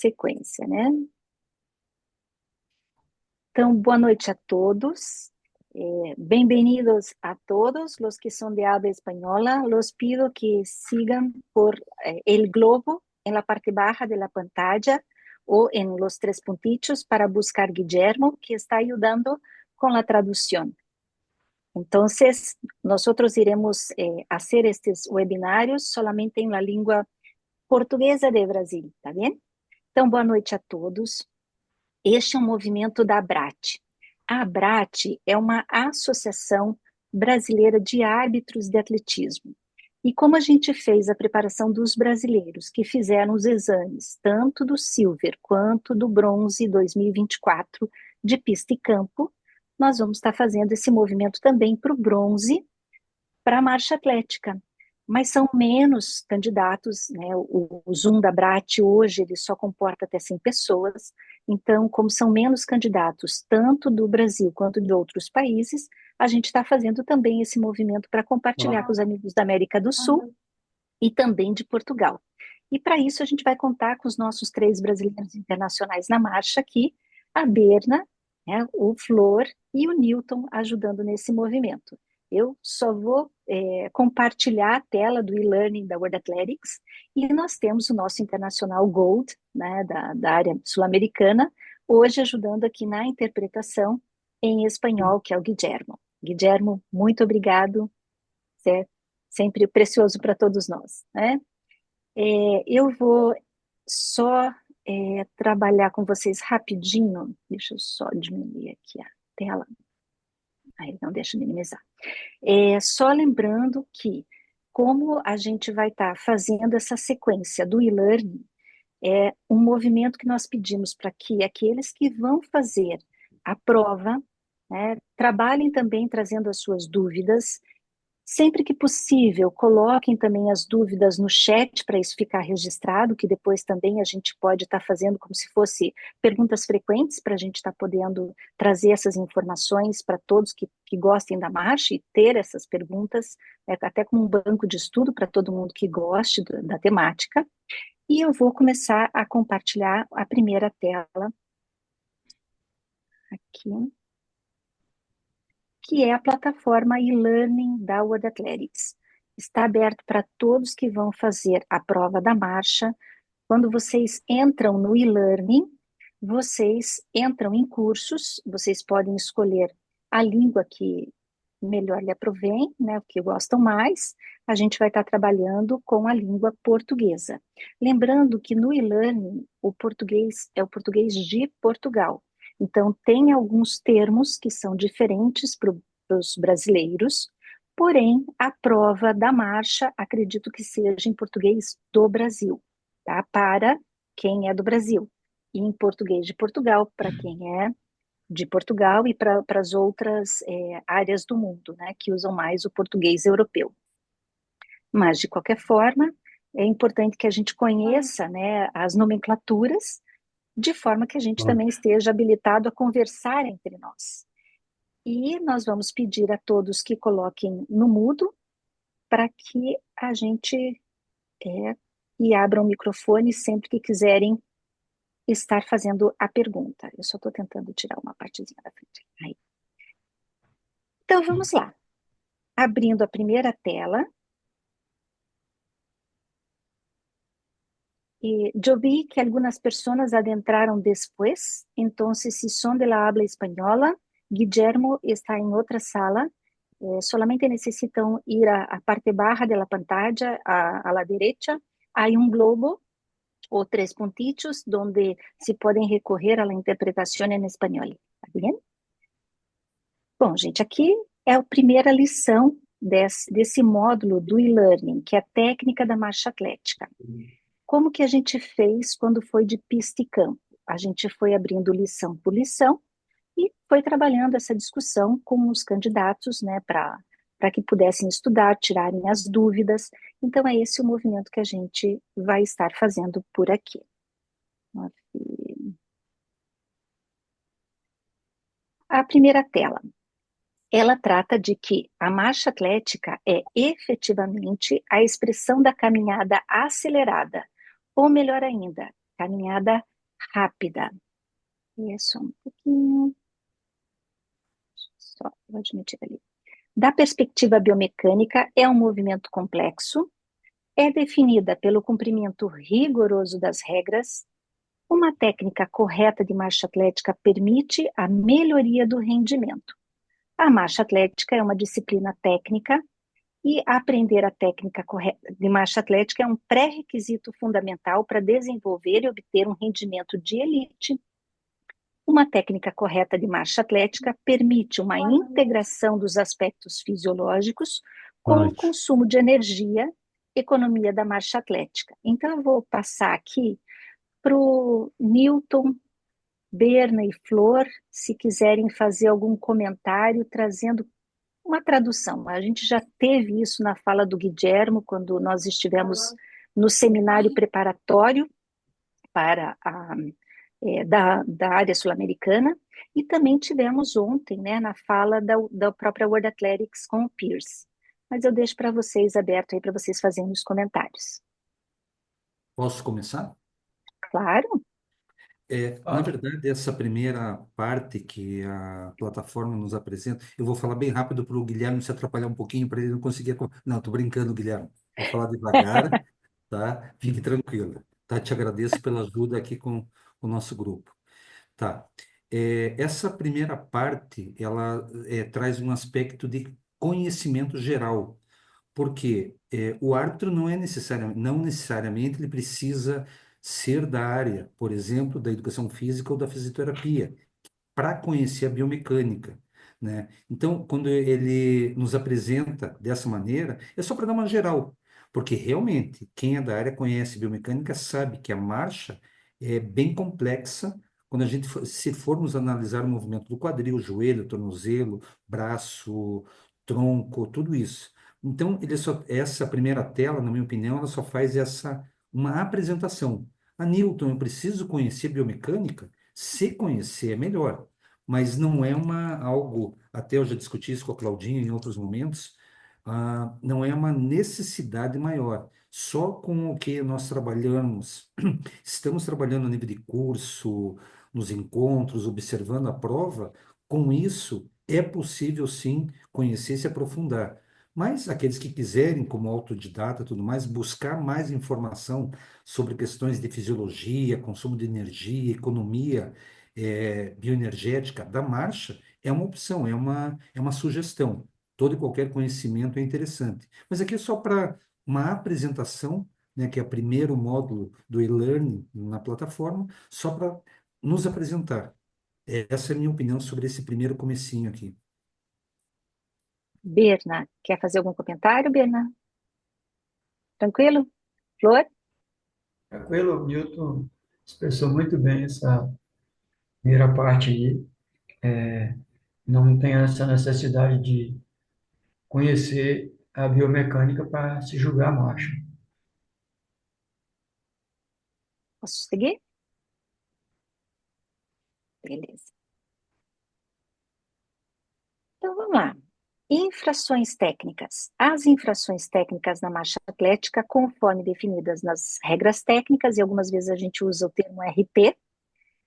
sequência, né? Então, boa noite a todos. Bienvenidos a todos los que son de habla española. Los pido que sigan por el globo en la parte baja de la pantalla o en los tres puntitos para buscar Guillermo, que está ayudando con la traducción. Entonces, nosotros iremos hacer estos webinarios solamente en la língua portuguesa de Brasil, tá bem? Então, boa noite a todos. Este é um movimento da ABRAT. A ABRAT é uma associação brasileira de árbitros de atletismo. E como a gente fez a preparação dos brasileiros que fizeram os exames, tanto do Silver quanto do Bronze 2024 de pista e campo, nós vamos estar fazendo esse movimento também para o Bronze, para a marcha atlética. Mas são menos candidatos, né? O Zoom da BRAT hoje ele só comporta até 100 pessoas, então, como são menos candidatos, tanto do Brasil quanto de outros países, a gente está fazendo também esse movimento para compartilhar com os amigos da América do Sul e também de Portugal. E para isso a gente vai contar com os nossos 3 brasileiros internacionais na marcha aqui, a Berna, né, o Flor e o Newton ajudando nesse movimento. Eu só vou compartilhar a tela do e-learning da World Athletics e nós temos o nosso internacional Gold, né, da área sul-americana, hoje ajudando aqui na interpretação em espanhol, que é o Guillermo. Guillermo, muito obrigado, é sempre precioso para todos nós, né? Eu vou só trabalhar com vocês rapidinho, deixa eu só diminuir aqui a tela, aí não deixa minimizar. Só lembrando que, como a gente vai estar fazendo essa sequência do e-learning, é um movimento que nós pedimos para que aqueles que vão fazer a prova, né, trabalhem também trazendo as suas dúvidas. Sempre que possível, coloquem também as dúvidas no chat para isso ficar registrado, que depois também a gente pode estar fazendo como se fosse perguntas frequentes para a gente estar podendo trazer essas informações para todos que gostem da marcha e ter essas perguntas, até como um banco de estudo para todo mundo que goste da temática. E eu vou começar a compartilhar a primeira tela aqui, que é a plataforma e-learning da World Athletics. Está aberto para todos que vão fazer a prova da marcha. Quando vocês entram no e-learning, vocês entram em cursos, vocês podem escolher a língua que melhor lhe aprovém, né, o que gostam mais. A gente vai estar trabalhando com a língua portuguesa. Lembrando que no e-learning, o português é o português de Portugal. Então, tem alguns termos que são diferentes para os brasileiros, porém, a prova da marcha, acredito que seja em português do Brasil, tá? Para quem é do Brasil. E em português de Portugal, para quem é de Portugal e para as outras áreas do mundo, né, que usam mais o português europeu. Mas, de qualquer forma, é importante que a gente conheça, né, as nomenclaturas, de forma que a gente também esteja habilitado a conversar entre nós. E nós vamos pedir a todos que coloquem no mudo para que a gente e abram o microfone sempre que quiserem estar fazendo a pergunta. Eu só estou tentando tirar uma partezinha da frente. Aí. Então, vamos lá. Abrindo a primeira tela. Eu vi que algumas pessoas adentraram depois, então, se são de la habla espanhola, Guillermo está em outra sala, solamente necessitam ir à parte baixa da pantalla, a la derecha, há globo ou 3 pontitos, onde se podem recorrer à interpretação em espanhol. Tá bem? Bom, gente, aqui é a primeira lição desse módulo do e-learning, que é a técnica da marcha atlética. Como que a gente fez quando foi de pista e campo? A gente foi abrindo lição por lição e foi trabalhando essa discussão com os candidatos, né, para que pudessem estudar, tirarem as dúvidas. Então, é esse o movimento que a gente vai estar fazendo por aqui. A primeira tela. Ela trata de que a marcha atlética é efetivamente a expressão da caminhada acelerada, ou melhor ainda, caminhada rápida. Isso, um pouquinho. Só, vou admitir ali. Da perspectiva biomecânica, é um movimento complexo, é definida pelo cumprimento rigoroso das regras. Uma técnica correta de marcha atlética permite a melhoria do rendimento. A marcha atlética é uma disciplina técnica e aprender a técnica correta de marcha atlética é um pré-requisito fundamental para desenvolver e obter um rendimento de elite. Uma técnica correta de marcha atlética permite uma integração dos aspectos fisiológicos Boa com o noite. consumo de energia, economia da marcha atlética. Então, eu vou passar aqui para o Newton, Berna e Flor, se quiserem fazer algum comentário, trazendo uma tradução. A gente já teve isso na fala do Guilhermo, quando nós estivemos no seminário preparatório para da área sul-americana, e também tivemos ontem, né, na fala da própria World Athletics com o Pierce. Mas eu deixo para vocês aberto aí para vocês fazerem os comentários. Posso começar? Claro, Na verdade, essa primeira parte que a plataforma nos apresenta, eu vou falar bem rápido para o Guilherme se atrapalhar um pouquinho, para ele não conseguir. Não, estou brincando, Guilherme. Vou falar devagar, tá? Fique tranquilo. Tá? Te agradeço pela ajuda aqui com o nosso grupo. Tá. Essa primeira parte, ela traz um aspecto de conhecimento geral. Porque o árbitro não necessariamente ele precisa ser da área, por exemplo, da educação física ou da fisioterapia, para conhecer a biomecânica, né? Então, quando ele nos apresenta dessa maneira, é só para dar uma geral, porque realmente quem é da área conhece biomecânica sabe que a marcha é bem complexa. Quando se formos analisar o movimento do quadril, joelho, tornozelo, braço, tronco, tudo isso. Então, essa primeira tela, na minha opinião, ela só faz uma apresentação. A Newton, eu preciso conhecer biomecânica? Se conhecer é melhor, mas não é algo, até eu já discuti isso com a Claudinha em outros momentos, não é uma necessidade maior. Só com o que nós trabalhamos, estamos trabalhando a nível de curso, nos encontros, observando a prova, com isso é possível sim conhecer e se aprofundar. Mas aqueles que quiserem, como autodidata e tudo mais, buscar mais informação sobre questões de fisiologia, consumo de energia, economia, bioenergética da marcha, é uma opção, é uma sugestão. Todo e qualquer conhecimento é interessante. Mas aqui é só para uma apresentação, né, que é o primeiro módulo do e-learning na plataforma, só para nos apresentar. Essa é a minha opinião sobre esse primeiro comecinho aqui. Berna, quer fazer algum comentário, Berna? Tranquilo? Flor? Tranquilo, o Newton expressou muito bem essa primeira parte aí. Não tem essa necessidade de conhecer a biomecânica para se julgar a marcha. Posso seguir? Beleza. Então vamos lá. Infrações técnicas. As infrações técnicas na marcha atlética, conforme definidas nas regras técnicas, e algumas vezes a gente usa o termo RT,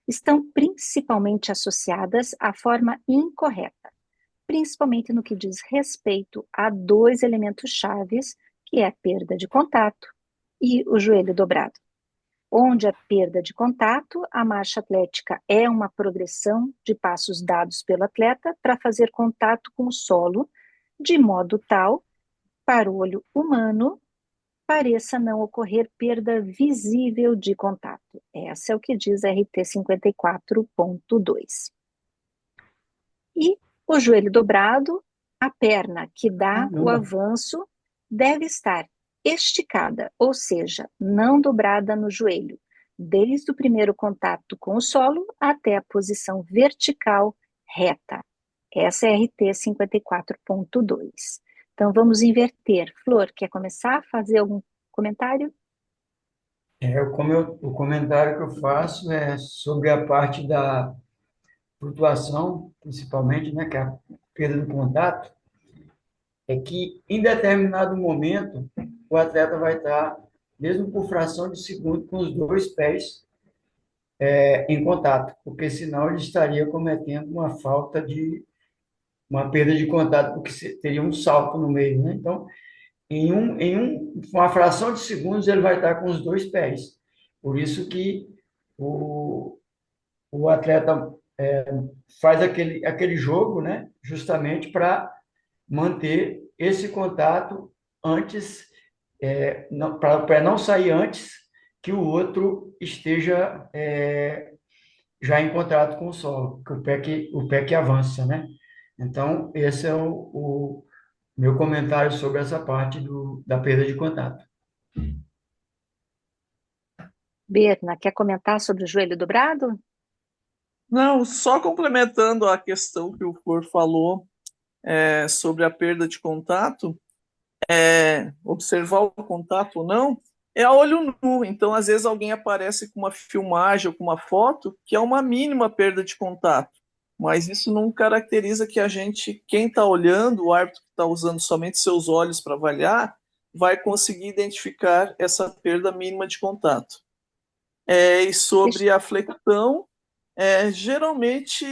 estão principalmente associadas à forma incorreta, principalmente no que diz respeito a dois elementos chaves, que é a perda de contato e o joelho dobrado. Onde a perda de contato, a marcha atlética é uma progressão de passos dados pelo atleta para fazer contato com o solo, de modo tal, para o olho humano, pareça não ocorrer perda visível de contato. Essa é o que diz a RT 54.2. E o joelho dobrado, a perna que dá o Caramba, avanço deve estar esticada, ou seja, não dobrada no joelho, desde o primeiro contato com o solo até a posição vertical reta. Essa é a RT 54.2. Então vamos inverter. Flor, quer começar a fazer algum comentário? o comentário que eu faço é sobre a parte da flutuação, principalmente, né, que é a perda do contato, é que em determinado momento o atleta vai estar, mesmo por fração de segundo, com os dois pés em contato, porque senão ele estaria cometendo uma perda de contato, porque teria um salto no meio, né? Então, uma fração de segundos ele vai estar com os dois pés. Por isso que o, o atleta faz aquele jogo, né? Justamente para manter esse contato antes, para não sair antes que o outro esteja já em contato com o solo, que o pé que avança, né? Então, esse é o meu comentário sobre essa parte da perda de contato. Berna, quer comentar sobre o joelho dobrado? Não, só complementando a questão que o Flor falou sobre a perda de contato, observar o contato ou não, é a olho nu. Então, às vezes, alguém aparece com uma filmagem ou com uma foto que é uma mínima perda de contato. Mas isso não caracteriza que a gente, quem está olhando, o árbitro que está usando somente seus olhos para avaliar, vai conseguir identificar essa perda mínima de contato. E Deixa- sobre a flexão, geralmente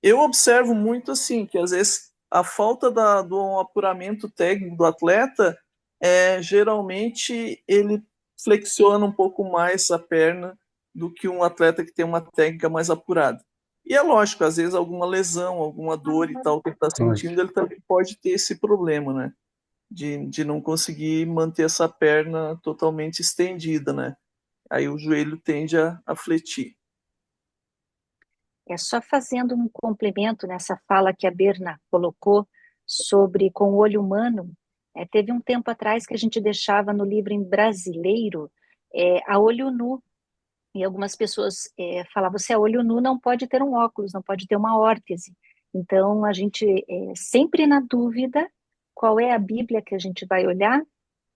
eu observo muito assim, que às vezes a falta do apuramento técnico do atleta, geralmente ele flexiona um pouco mais a perna do que um atleta que tem uma técnica mais apurada. E é lógico, às vezes alguma lesão, alguma dor e tal que ele está sentindo, ele também pode ter esse problema, né? De não conseguir manter essa perna totalmente estendida, né? Aí o joelho tende a fletir. É só fazendo um complemento nessa fala que a Berna colocou sobre com o olho humano. Teve um tempo atrás que a gente deixava no livro em brasileiro a olho nu. E algumas pessoas falavam, se é olho nu não pode ter um óculos, não pode ter uma órtese. Então, a gente, sempre na dúvida, qual é a Bíblia que a gente vai olhar?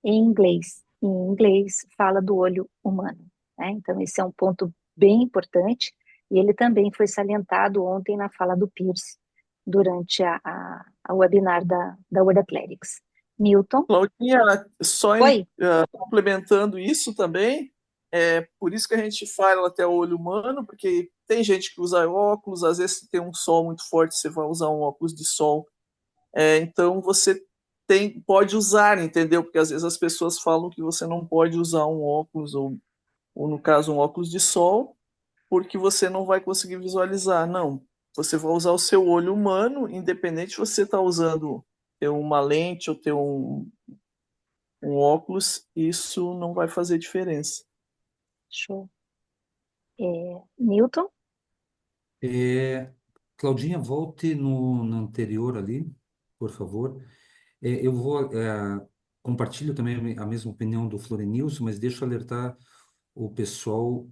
Em inglês. Em inglês, fala do olho humano, né? Então, esse é um ponto bem importante, e ele também foi salientado ontem na fala do Pierce, durante a webinar da World Athletics. Newton? Claudinha, só Oi? complementando isso também, por isso que a gente fala até o olho humano, porque tem gente que usa óculos, às vezes tem um sol muito forte, você vai usar um óculos de sol. Então você pode usar, entendeu? Porque às vezes as pessoas falam que você não pode usar um óculos, ou no caso um óculos de sol, porque você não vai conseguir visualizar. Não, você vai usar o seu olho humano, independente se você está usando ter uma lente ou ter um óculos, isso não vai fazer diferença. Show. Newton? É, Claudinha, volte no anterior ali, por favor. Eu vou compartilho também a mesma opinião do Florenilson, mas deixo alertar o pessoal,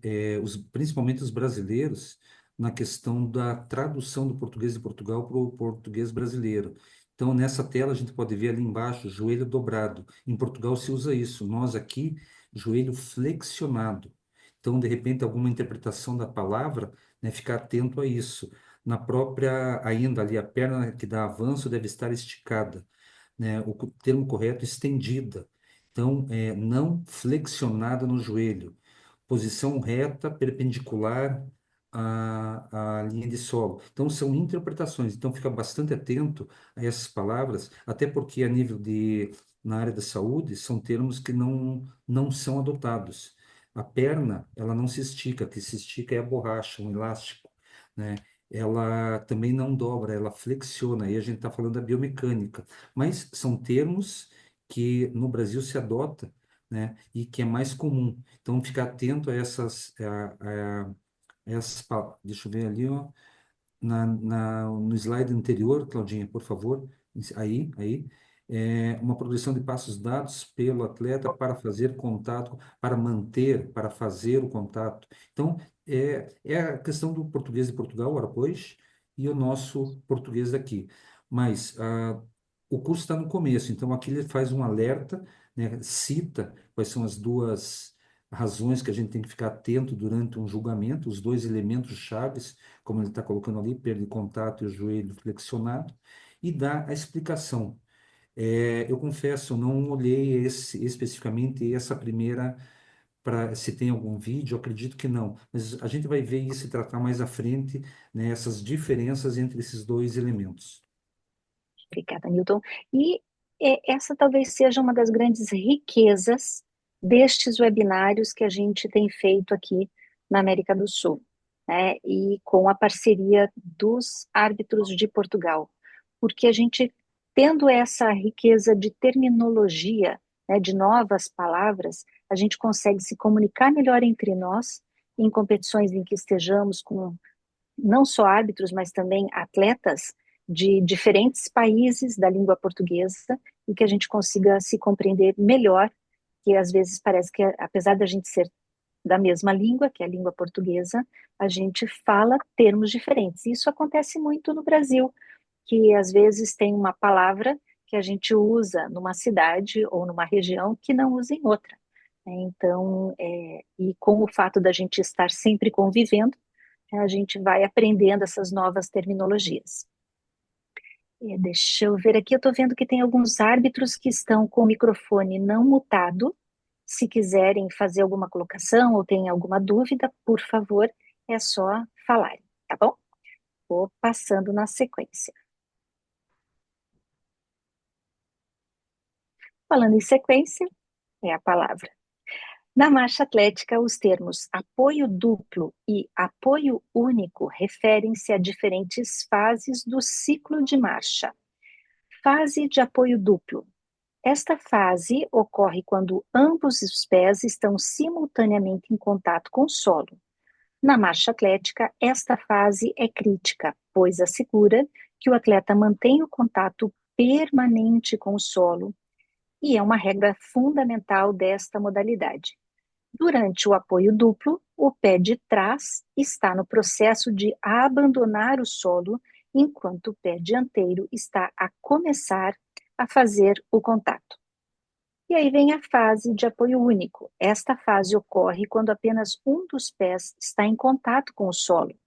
principalmente os brasileiros, na questão da tradução do português de Portugal para o português brasileiro. Então, nessa tela, a gente pode ver ali embaixo, joelho dobrado. Em Portugal se usa isso. Nós aqui, joelho flexionado. Então, de repente, alguma interpretação da palavra, né, ficar atento a isso. Na própria, ainda ali, a perna que dá avanço deve estar esticada, né? O termo correto, estendida. Então, não flexionada no joelho. Posição reta, perpendicular à linha de solo. Então, são interpretações. Então, fica bastante atento a essas palavras, até porque, na área da saúde, são termos que não são adotados. A perna, ela não se estica, o que se estica é a borracha, um elástico, né? Ela também não dobra, ela flexiona. Aí a gente está falando da biomecânica. Mas são termos que no Brasil se adota, né? E que é mais comum. Então, ficar atento a deixa eu ver ali, ó, no slide anterior, Claudinha, por favor, aí, uma progressão de passos dados pelo atleta para fazer contato, para manter, para fazer o contato. Então, é a questão do português de Portugal, ora pois, e o nosso português daqui. Mas o curso está no começo, então aqui ele faz um alerta, né, cita quais são as duas razões que a gente tem que ficar atento durante um julgamento, os dois elementos chaves, como ele está colocando ali, perda de contato e o joelho flexionado, e dá a explicação. Eu confesso, não olhei especificamente essa primeira para se tem algum vídeo, eu acredito que não. Mas a gente vai ver isso e tratar mais à frente, né, essas diferenças entre esses dois elementos. Obrigada, Newton. E essa talvez seja uma das grandes riquezas destes webinários que a gente tem feito aqui na América do Sul, né? E com a parceria dos árbitros de Portugal, porque a gente, tendo essa riqueza de terminologia, né, de novas palavras, a gente consegue se comunicar melhor entre nós em competições em que estejamos com não só árbitros, mas também atletas de diferentes países da língua portuguesa e que a gente consiga se compreender melhor, que às vezes parece que, apesar da gente ser da mesma língua, que é a língua portuguesa, a gente fala termos diferentes. Isso acontece muito no Brasil, que às vezes tem uma palavra que a gente usa numa cidade ou numa região que não usa em outra. Então, e com o fato da gente estar sempre convivendo, a gente vai aprendendo essas novas terminologias. Deixa eu ver aqui, eu estou vendo que tem alguns árbitros que estão com o microfone não mutado. Se quiserem fazer alguma colocação ou tem alguma dúvida, por favor, é só falar, tá bom? Vou passando na sequência. Falando em sequência, é a palavra. Na marcha atlética, os termos apoio duplo e apoio único referem-se a diferentes fases do ciclo de marcha. Fase de apoio duplo. Esta fase ocorre quando ambos os pés estão simultaneamente em contato com o solo. Na marcha atlética, esta fase é crítica, pois assegura que o atleta mantém o contato permanente com o solo e é uma regra fundamental desta modalidade. Durante o apoio duplo, o pé de trás está no processo de abandonar o solo, enquanto o pé dianteiro está a começar a fazer o contato. E aí vem a fase de apoio único. Esta fase ocorre quando apenas um dos pés está em contato com o solo.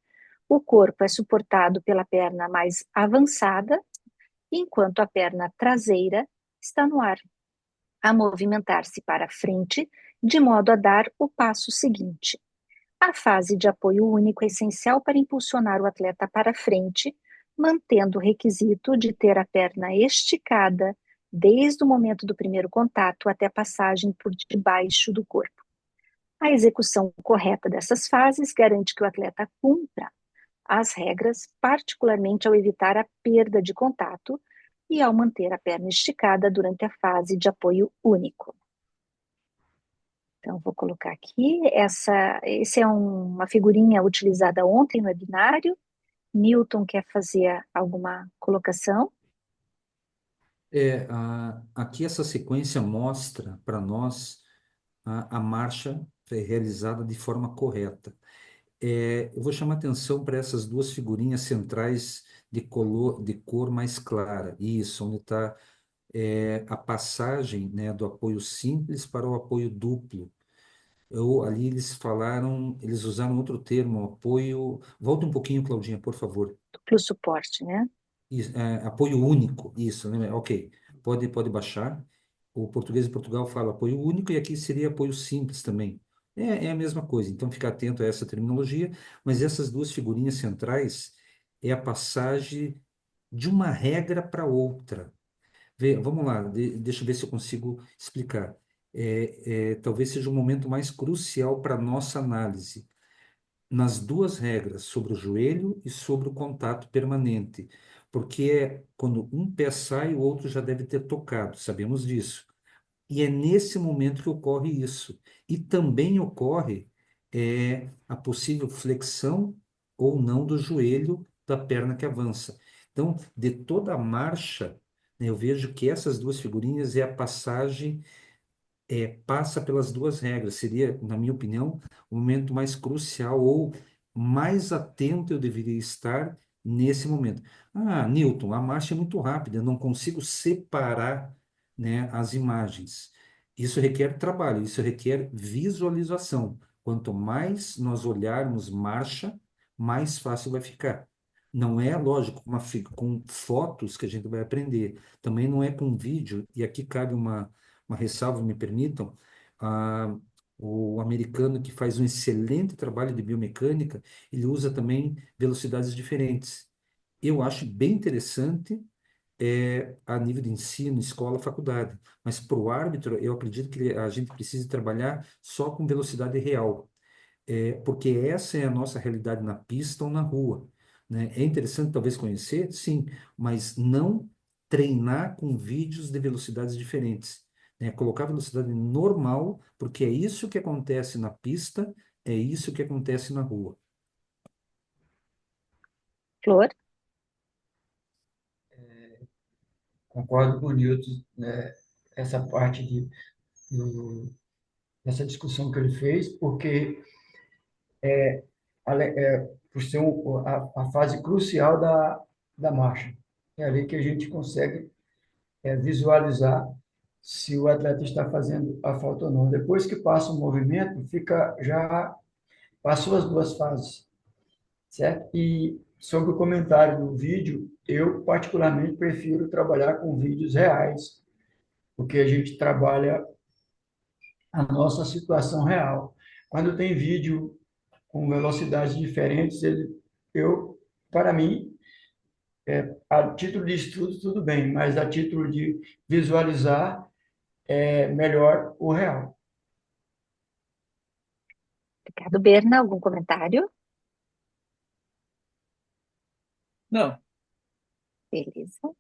O corpo é suportado pela perna mais avançada, enquanto a perna traseira está no ar, a movimentar-se para frente, de modo a dar o passo seguinte. A fase de apoio único é essencial para impulsionar o atleta para frente, mantendo o requisito de ter a perna esticada desde o momento do primeiro contato até a passagem por debaixo do corpo. A execução correta dessas fases garante que o atleta cumpra as regras, particularmente ao evitar a perda de contato e ao manter a perna esticada durante a fase de apoio único. Então, vou colocar aqui, esse é uma figurinha utilizada ontem no webinário. Newton quer fazer alguma colocação? Aqui essa sequência mostra para nós a marcha realizada de forma correta. Eu vou chamar atenção para essas duas figurinhas centrais de cor mais clara. Isso, onde está a passagem, né, do apoio simples para o apoio duplo. Ali eles usaram outro termo, apoio. Volta um pouquinho, Claudinha, por favor. Duplo suporte, né? Apoio único, isso, né? Ok, pode baixar. O português de Portugal fala apoio único e aqui seria apoio simples também. É a mesma coisa, então fica atento a essa terminologia, mas essas duas figurinhas centrais é a passagem de uma regra para outra. Vamos lá, deixa eu ver se eu consigo explicar. Talvez seja o momento mais crucial para a nossa análise nas duas regras, sobre o joelho e sobre o contato permanente, porque quando um pé sai, o outro já deve ter tocado, sabemos disso. E é nesse momento que ocorre isso. E também ocorre a possível flexão ou não do joelho da perna que avança. Então, de toda a marcha, né, eu vejo que essas duas figurinhas é a passagem passa pelas duas regras. Seria, na minha opinião, o momento mais crucial ou mais atento eu deveria estar nesse momento. Newton, a marcha é muito rápida, eu não consigo separar, né, as imagens. Isso requer trabalho, isso requer visualização. Quanto mais nós olharmos marcha, mais fácil vai ficar. Não é, lógico, com fotos que a gente vai aprender. Também não é com vídeo, e aqui cabe uma ressalva, me permitam, ah, O americano que faz um excelente trabalho de biomecânica, ele usa também velocidades diferentes. Eu acho bem interessante a nível de ensino, escola, faculdade. Mas para o árbitro, eu acredito que a gente precisa trabalhar só com velocidade real, porque essa é a nossa realidade na pista ou na rua, né? É interessante talvez conhecer, sim, mas não treinar com vídeos de velocidades diferentes, né? Colocar velocidade normal, porque é isso que acontece na pista, é isso que acontece na rua. Flor? Concordo com o Newton, né, essa parte dessa discussão que ele fez, porque por ser a fase crucial da marcha. É ali que a gente consegue visualizar se o atleta está fazendo a falta ou não. Depois que passa o movimento, já passou as duas fases, certo? E sobre o comentário do vídeo, eu particularmente prefiro trabalhar com vídeos reais, porque a gente trabalha a nossa situação real. Quando tem vídeo com velocidades diferentes, para mim, a título de estudo, tudo bem, mas a título de visualizar, é melhor o real. Obrigado, Berna. Algum comentário? Não, Beleza.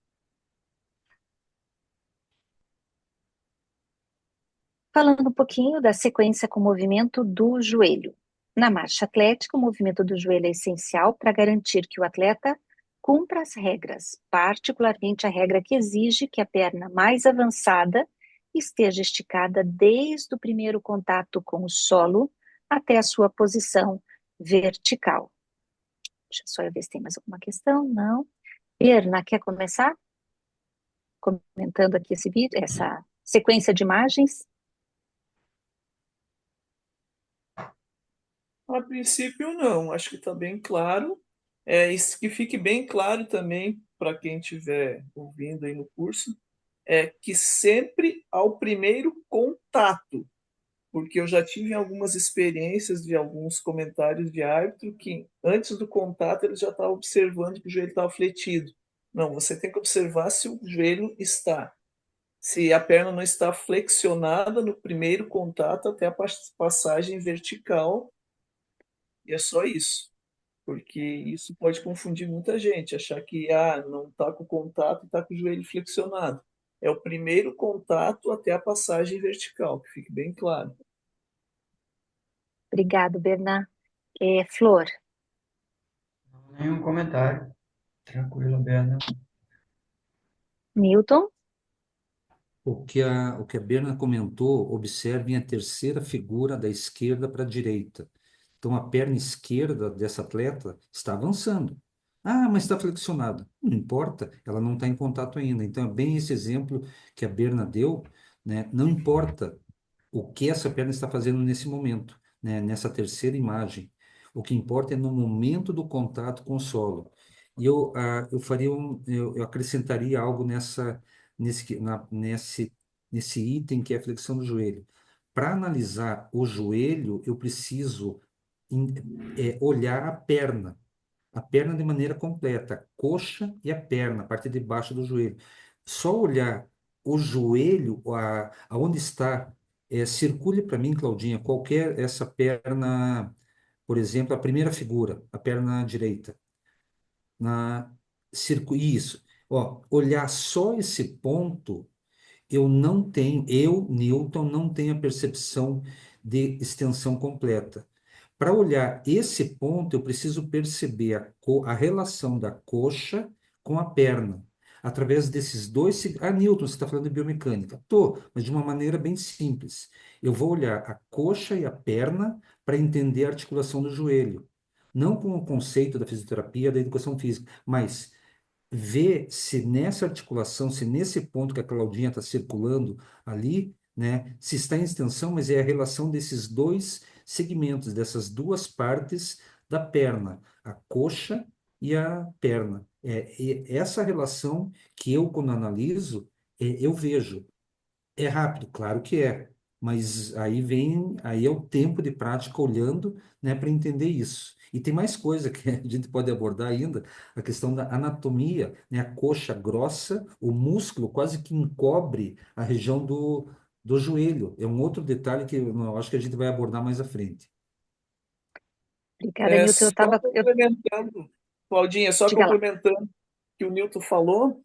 Falando um pouquinho da sequência com o movimento do joelho. Na marcha atlética, o movimento do joelho é essencial para garantir que o atleta cumpra as regras, particularmente a regra que exige que a perna mais avançada esteja esticada desde o primeiro contato com o solo até a sua posição vertical. Deixa só eu ver se tem mais alguma questão. Não. Erna, quer começar? Comentando aqui esse vídeo, essa sequência de imagens. a princípio não, acho que está bem claro. Isso que fique bem claro também para quem estiver ouvindo aí no curso, é que sempre ao primeiro contato, porque eu já tive algumas experiências de alguns comentários de árbitro que antes do contato ele já estava observando que o joelho estava fletido. Não, você tem que observar se o joelho está, se a perna não está flexionada no primeiro contato até a passagem vertical, e é só isso. Porque isso pode confundir muita gente, achar que não está com contato e está com o joelho flexionado. É o primeiro contato até a passagem vertical, que fique bem claro. Obrigado, Berna. Flor, Nenhum comentário. Tranquilo, Berna. Newton, O que a Berna comentou, observem a terceira figura da esquerda para a direita. Então, a perna esquerda dessa atleta está avançando. Ah, mas está flexionada. Não importa, ela não está em contato ainda. Então, é bem esse exemplo que a Berna deu, né? Não importa o que essa perna está fazendo nesse momento, né? Nessa terceira imagem. O que importa é no momento do contato com o solo. E eu acrescentaria algo nesse item que é a flexão do joelho. Para analisar o joelho, eu preciso olhar a perna de maneira completa, a coxa e a perna, a parte de baixo do joelho. Só olhar o joelho, aonde está, circule para mim, Claudinha, qualquer essa perna, por exemplo, a primeira figura, a perna direita, isso. Ó, olhar só esse ponto eu, Newton, não tenho a percepção de extensão completa. Para olhar esse ponto, eu preciso perceber a relação da coxa com a perna. Através desses dois. Newton, você está falando de biomecânica. Estou, mas de uma maneira bem simples. Eu vou olhar a coxa e a perna para entender a articulação do joelho. Não com o conceito da fisioterapia, da educação física, mas ver se nessa articulação, se nesse ponto que a Claudinha está circulando ali, né, se está em extensão, mas é a relação desses dois segmentos, dessas duas partes da perna, a coxa e a perna. Essa relação que eu, quando analiso, eu vejo. É rápido, claro que é. Mas aí é o tempo de prática olhando, né, para entender isso. E tem mais coisa que a gente pode abordar ainda, a questão da anatomia, né, a coxa grossa, o músculo quase que encobre a região do joelho. É um outro detalhe que eu acho que a gente vai abordar mais à frente. Obrigada, Newton. Só complementando, Claudinha, só Diga lá. complementando o que o Newton falou,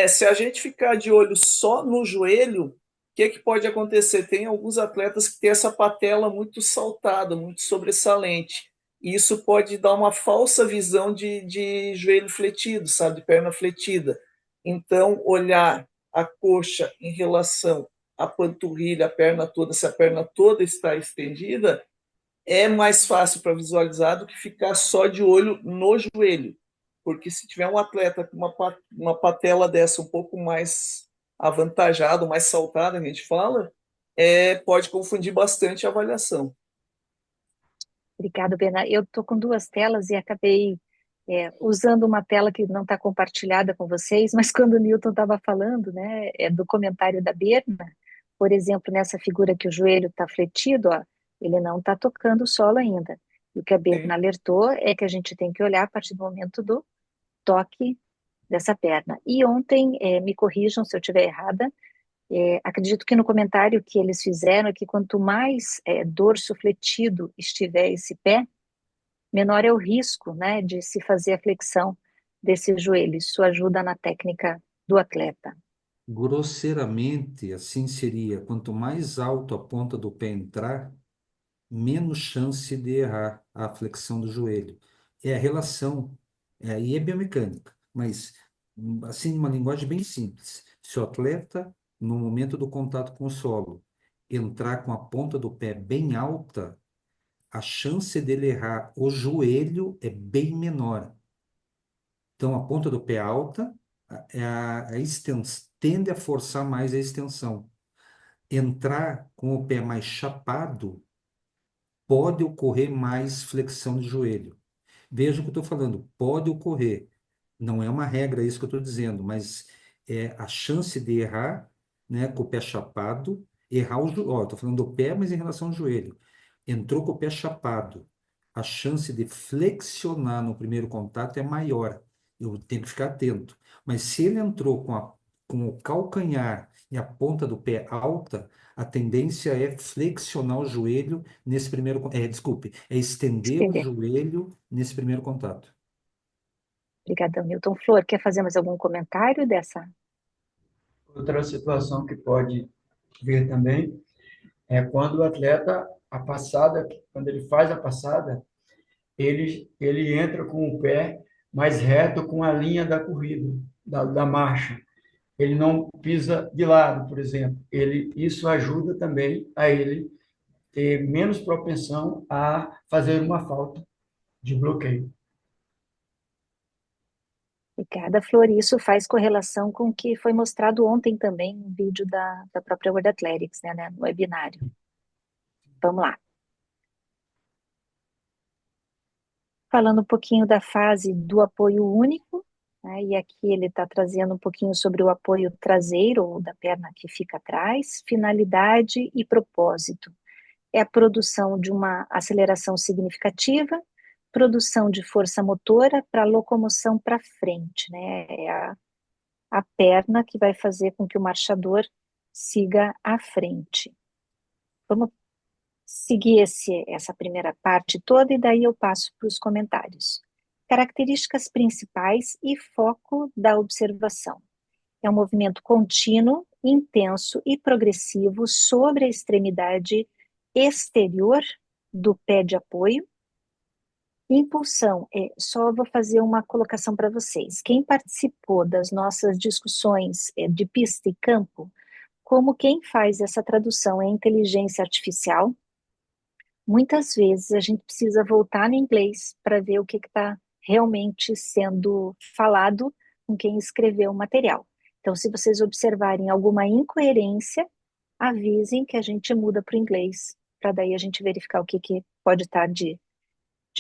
se a gente ficar de olho só no joelho, o que pode acontecer? Tem alguns atletas que têm essa patela muito saltada, muito sobressalente. E isso pode dar uma falsa visão de joelho fletido, sabe, de perna fletida. Então, olhar a coxa em relação à panturrilha, a perna toda, se a perna toda está estendida, é mais fácil para visualizar do que ficar só de olho no joelho. Porque se tiver um atleta com uma patela dessa um pouco mais avantajada, mais saltada, que a gente fala, pode confundir bastante a avaliação. Obrigada, Bena. Eu estou com duas telas e acabei usando uma tela que não está compartilhada com vocês, mas quando o Newton estava falando, né, do comentário da Berna, por exemplo, nessa figura que o joelho está fletido, ó, ele não está tocando o solo ainda. E o que a Berna Sim. alertou é que a gente tem que olhar a partir do momento do toque dessa perna. E ontem, me corrijam se eu estiver errada, acredito que no comentário que eles fizeram é que quanto mais dorso fletido estiver esse pé, menor é o risco, né, de se fazer a flexão desse joelho. Isso ajuda na técnica do atleta. Grosseiramente, assim seria: quanto mais alto a ponta do pé entrar, menos chance de errar a flexão do joelho. É a relação, e é biomecânica, mas assim, uma linguagem bem simples. Se o atleta, no momento do contato com o solo, entrar com a ponta do pé bem alta, a chance dele errar o joelho é bem menor. Então, a ponta do pé alta, a extensão, tende a forçar mais a extensão. Entrar com o pé mais chapado, pode ocorrer mais flexão de joelho. Veja o que eu estou falando, pode ocorrer. Não é uma regra isso que eu estou dizendo, mas é a chance de errar, né, com o pé chapado, errar o joelho. Estou falando do pé, mas em relação ao joelho. Entrou com o pé chapado, a chance de flexionar no primeiro contato é maior. Eu tenho que ficar atento. Mas se ele entrou com o calcanhar e a ponta do pé alta, a tendência é flexionar o joelho nesse primeiro, desculpe, é estender o Entender. joelho nesse primeiro contato. Obrigadão, Newton. Flor, quer fazer mais algum comentário dessa? Outra situação que pode ver também é quando o atleta, a passada, quando ele faz a passada, ele entra com o pé mais reto com a linha da corrida, da marcha. Ele não pisa de lado, por exemplo. Isso ajuda também a ele ter menos propensão a fazer uma falta de bloqueio. Obrigada, Flor. Isso faz correlação com o que foi mostrado ontem também no vídeo da própria World Athletics, né, no webinário. Vamos lá. Falando um pouquinho da fase do apoio único, né, e aqui ele está trazendo um pouquinho sobre o apoio traseiro, ou da perna que fica atrás, finalidade e propósito. É a produção de uma aceleração significativa, produção de força motora para locomoção para frente, né? É a perna que vai fazer com que o marchador siga à frente. Vamos seguir essa primeira parte toda e daí eu passo para os comentários. Características principais e foco da observação. É um movimento contínuo, intenso e progressivo sobre a extremidade exterior do pé de apoio. Impulsão, só vou fazer uma colocação para vocês. Quem participou das nossas discussões de pista e campo, como quem faz essa tradução é inteligência artificial, muitas vezes a gente precisa voltar no inglês para ver o que está realmente sendo falado com quem escreveu o material. Então, se vocês observarem alguma incoerência, avisem que a gente muda para o inglês, para daí a gente verificar o que pode estar de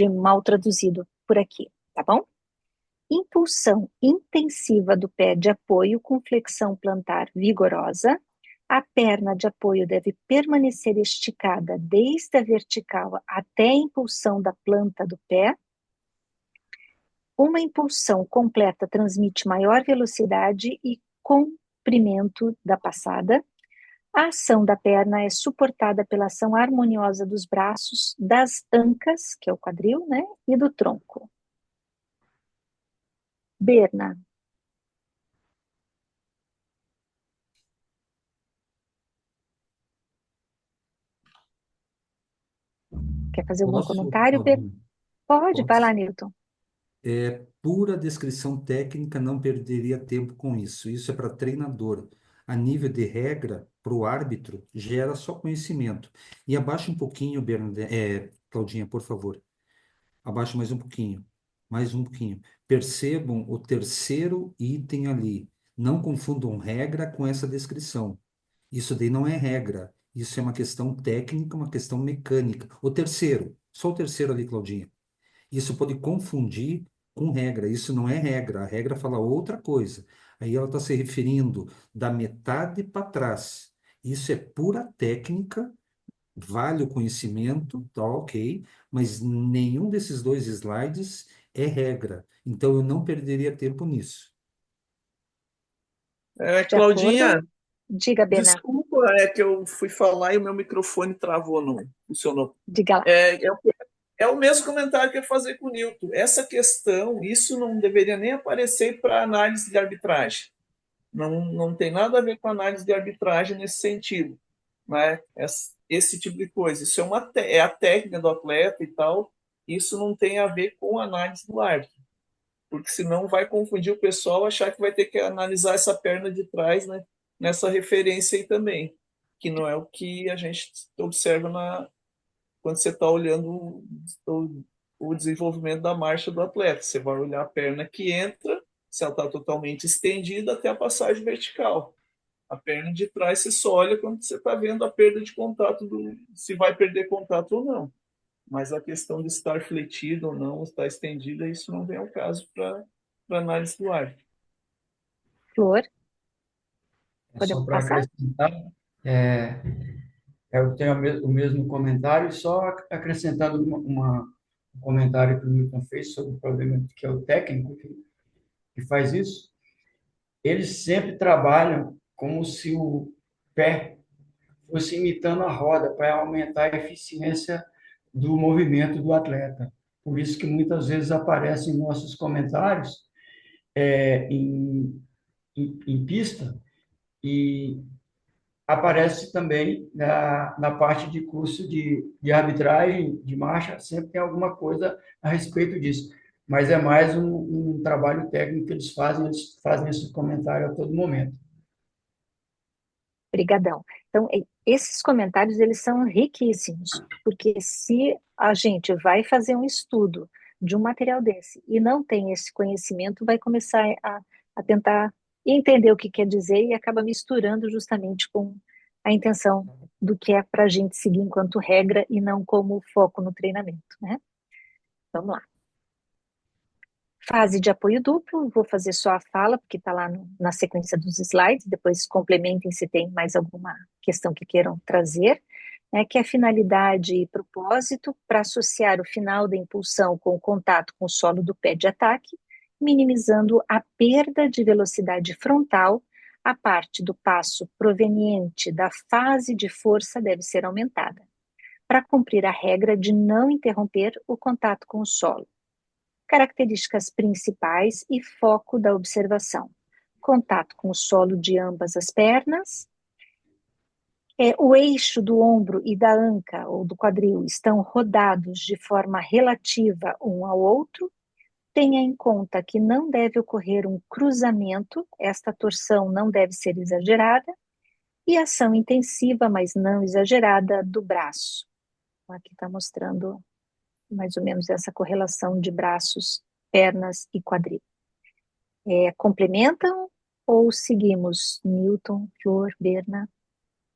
mal traduzido por aqui, tá bom? Impulsão intensiva do pé de apoio com flexão plantar vigorosa, A perna de apoio deve permanecer esticada desde a vertical até a impulsão da planta do pé. Uma impulsão completa transmite maior velocidade e comprimento da passada. A ação da perna é suportada pela ação harmoniosa dos braços, das ancas, que é o quadril, né, e do tronco. Berna. Quer fazer algum Posso, comentário, Berna? Claudinha? Pode, vai lá, Posso? Newton. Pura descrição técnica, não perderia tempo com isso. Isso é para treinador. A nível de regra, para o árbitro, gera só conhecimento. E abaixa um pouquinho, Claudinha, por favor. Abaixa mais um pouquinho. Mais um pouquinho. Percebam o terceiro item ali. Não confundam regra com essa descrição. Isso daí não é regra. Isso é uma questão técnica, uma questão mecânica. O terceiro, só o terceiro ali, Claudinha. Isso pode confundir com regra. Isso não é regra. A regra fala outra coisa. Aí ela está se referindo da metade para trás. Isso é pura técnica, vale o conhecimento, tá ok, mas nenhum desses dois slides é regra. Então eu não perderia tempo nisso. De acordo? Claudinha, Diga, Berna. desculpa, é que eu fui falar e o meu microfone travou, não funcionou. Diga lá. É o mesmo comentário que eu ia fazer com o Newton. Essa questão, isso não deveria nem aparecer para análise de arbitragem. Não tem nada a ver com análise de arbitragem nesse sentido, né? Esse tipo de coisa. Isso é a técnica do atleta e tal. Isso não tem a ver com análise do árbitro, porque senão vai confundir o pessoal, achar que vai ter que analisar essa perna de trás, né? Nessa referência aí também, que não é o que a gente observa quando você está olhando o desenvolvimento da marcha do atleta. Você vai olhar a perna que entra, se ela está totalmente estendida até a passagem vertical. A perna de trás você só olha quando você está vendo a perda de contato, se vai perder contato ou não. Mas a questão de estar fletido ou não, estar estendida, isso não vem ao caso para análise do árbitro. Flor, Só podemos para passar? acrescentar, é, eu tenho o mesmo comentário, só acrescentando um comentário que o Milton fez sobre o problema que é o técnico que faz isso. Eles sempre trabalham como se o pé fosse imitando a roda para aumentar a eficiência do movimento do atleta. Por isso que muitas vezes aparecem nossos comentários em pista e aparece também na parte de curso de arbitragem, de marcha, sempre tem alguma coisa a respeito disso. Mas é mais um trabalho técnico que eles fazem esse comentário a todo momento. Obrigadão. Então, esses comentários, eles são riquíssimos, porque se a gente vai fazer um estudo de um material desse e não tem esse conhecimento, vai começar a tentar entender o que quer dizer e acaba misturando justamente com a intenção do que é para a gente seguir enquanto regra e não como foco no treinamento, né? Vamos lá. Fase de apoio duplo, vou fazer só a fala, porque está lá na sequência dos slides, depois complementem se tem mais alguma questão que queiram trazer, né, que é a finalidade e propósito para associar o final da impulsão com o contato com o solo do pé de ataque, minimizando a perda de velocidade frontal. A parte do passo proveniente da fase de força deve ser aumentada, para cumprir a regra de não interromper o contato com o solo. Características principais e foco da observação: contato com o solo de ambas as pernas, o eixo do ombro e da anca ou do quadril estão rodados de forma relativa um ao outro. Tenha em conta que não deve ocorrer um cruzamento, esta torção não deve ser exagerada, e ação intensiva, mas não exagerada, do braço. Aqui está mostrando mais ou menos essa correlação de braços, pernas e quadril. Complementam ou seguimos? Newton, Flor, Berna?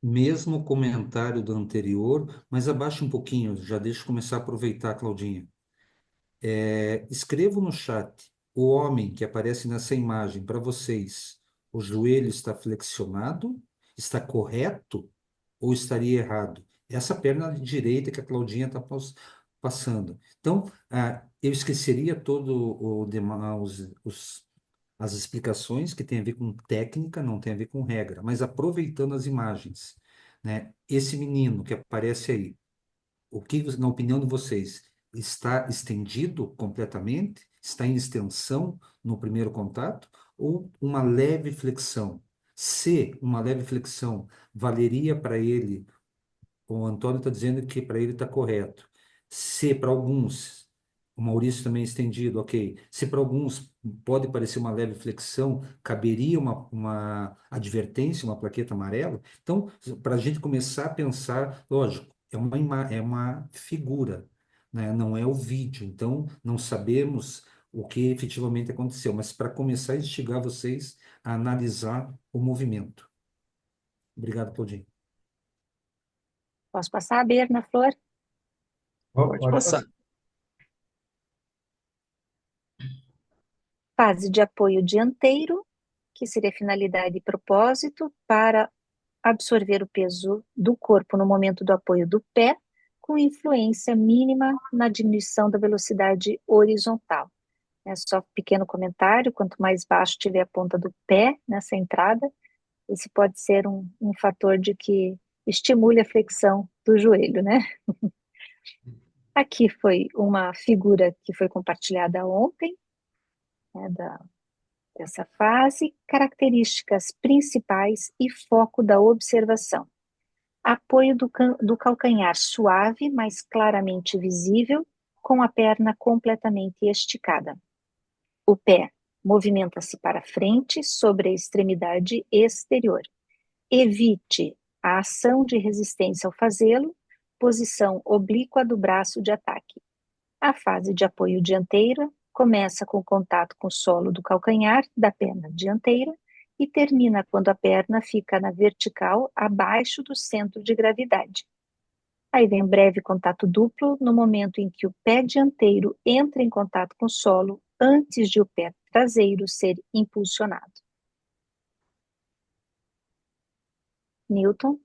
Mesmo comentário do anterior, mas abaixa um pouquinho, já deixa eu começar a aproveitar, Claudinha. Escrevo no chat, o homem que aparece nessa imagem para vocês, o joelho está flexionado está correto ou estaria errado? Essa perna direita que a Claudinha está passando. Então, eu esqueceria todo o demais, as explicações que tem a ver com técnica, não tem a ver com regra, mas aproveitando as imagens, né? Esse menino que aparece aí, o que, na opinião de vocês, está estendido completamente? Está em extensão no primeiro contato? Ou uma leve flexão? Se uma leve flexão valeria para ele, o Antônio está dizendo que para ele está correto. Se para alguns, o Maurício também é estendido, ok. Se para alguns pode parecer uma leve flexão, caberia uma advertência, uma plaqueta amarela. Então, para a gente começar a pensar, lógico, é uma figura, né? Não é o vídeo. Então, não sabemos o que efetivamente aconteceu, mas para começar a instigar vocês a analisar o movimento. Obrigado, Claudinho. Posso passar a Berna, Flor? Pode Pode passar. passar. Fase de apoio dianteiro, que seria finalidade e propósito para absorver o peso do corpo no momento do apoio do pé, com influência mínima na diminuição da velocidade horizontal. É só um pequeno comentário: quanto mais baixo tiver a ponta do pé nessa entrada, esse pode ser um fator de que estimule a flexão do joelho, né? Aqui foi uma figura que foi compartilhada ontem, né, dessa fase, características principais e foco da observação. Apoio do calcanhar suave, mas claramente visível, com a perna completamente esticada. O pé movimenta-se para frente sobre a extremidade exterior. Evite a ação de resistência ao fazê-lo, posição oblíqua do braço de ataque. A fase de apoio dianteira começa com contato com o solo do calcanhar da perna dianteira e termina quando a perna fica na vertical abaixo do centro de gravidade. Aí vem um breve contato duplo no momento em que o pé dianteiro entra em contato com o solo antes de o pé traseiro ser impulsionado. Newton?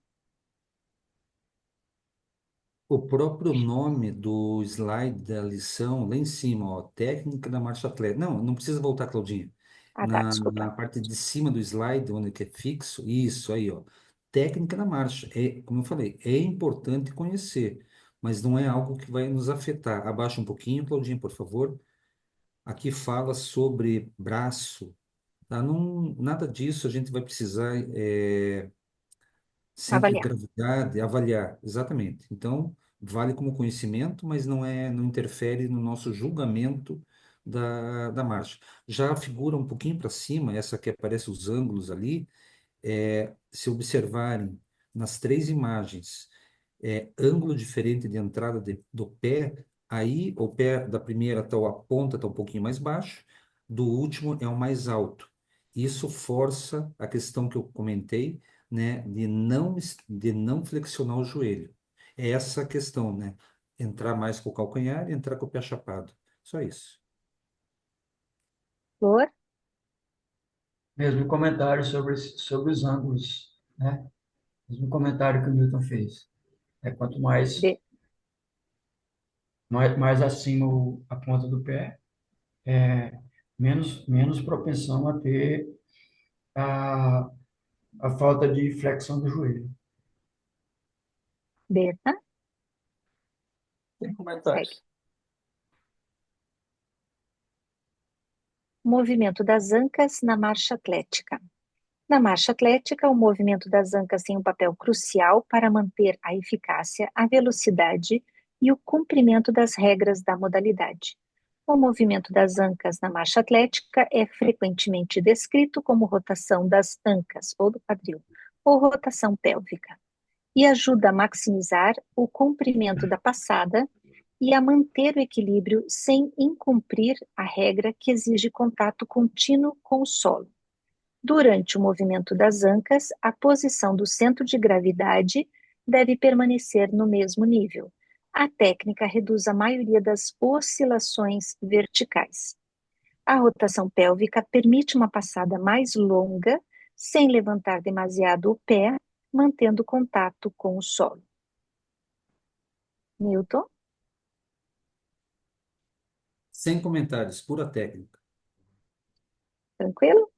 O próprio nome do slide da lição, lá em cima, ó, técnica da marcha atlética. Não, não precisa voltar, Claudinha. Ah, tá, Na desculpa. parte de cima do slide, onde que é fixo, isso aí, ó. Técnica da marcha. Como eu falei, é importante conhecer, mas não é algo que vai nos afetar. Abaixa um pouquinho, Claudinha, por favor. Aqui fala sobre braço, tá? Não, nada disso a gente vai precisar. Centro de Avaliar. gravidade, avaliar, exatamente. Então, vale como conhecimento, mas não interfere no nosso julgamento da marcha. Já a figura um pouquinho para cima, essa que aparece os ângulos ali, se observarem nas três imagens, ângulo diferente de entrada do pé, aí o pé da primeira a ponta está um pouquinho mais baixo, do último é o mais alto. Isso força a questão que eu comentei, né, de não flexionar o joelho. É essa a questão, né? Entrar mais com o calcanhar e entrar com o pé chapado. Só isso. Flor? Mesmo comentário sobre os ângulos, né? Mesmo comentário que o Newton fez. Quanto De... mais acima a ponta do pé, menos propensão a ter a, a falta de flexão do joelho. Berna? Tem comentário. Segue. Movimento das ancas na marcha atlética. Na marcha atlética, o movimento das ancas tem um papel crucial para manter a eficácia, a velocidade e o cumprimento das regras da modalidade. O movimento das ancas na marcha atlética é frequentemente descrito como rotação das ancas ou do quadril, ou rotação pélvica, e ajuda a maximizar o comprimento da passada e a manter o equilíbrio sem incumprir a regra que exige contato contínuo com o solo. Durante o movimento das ancas, a posição do centro de gravidade deve permanecer no mesmo nível. A técnica reduz a maioria das oscilações verticais. A rotação pélvica permite uma passada mais longa, sem levantar demasiado o pé, mantendo contato com o solo. Newton? Sem comentários, pura técnica. Tranquilo?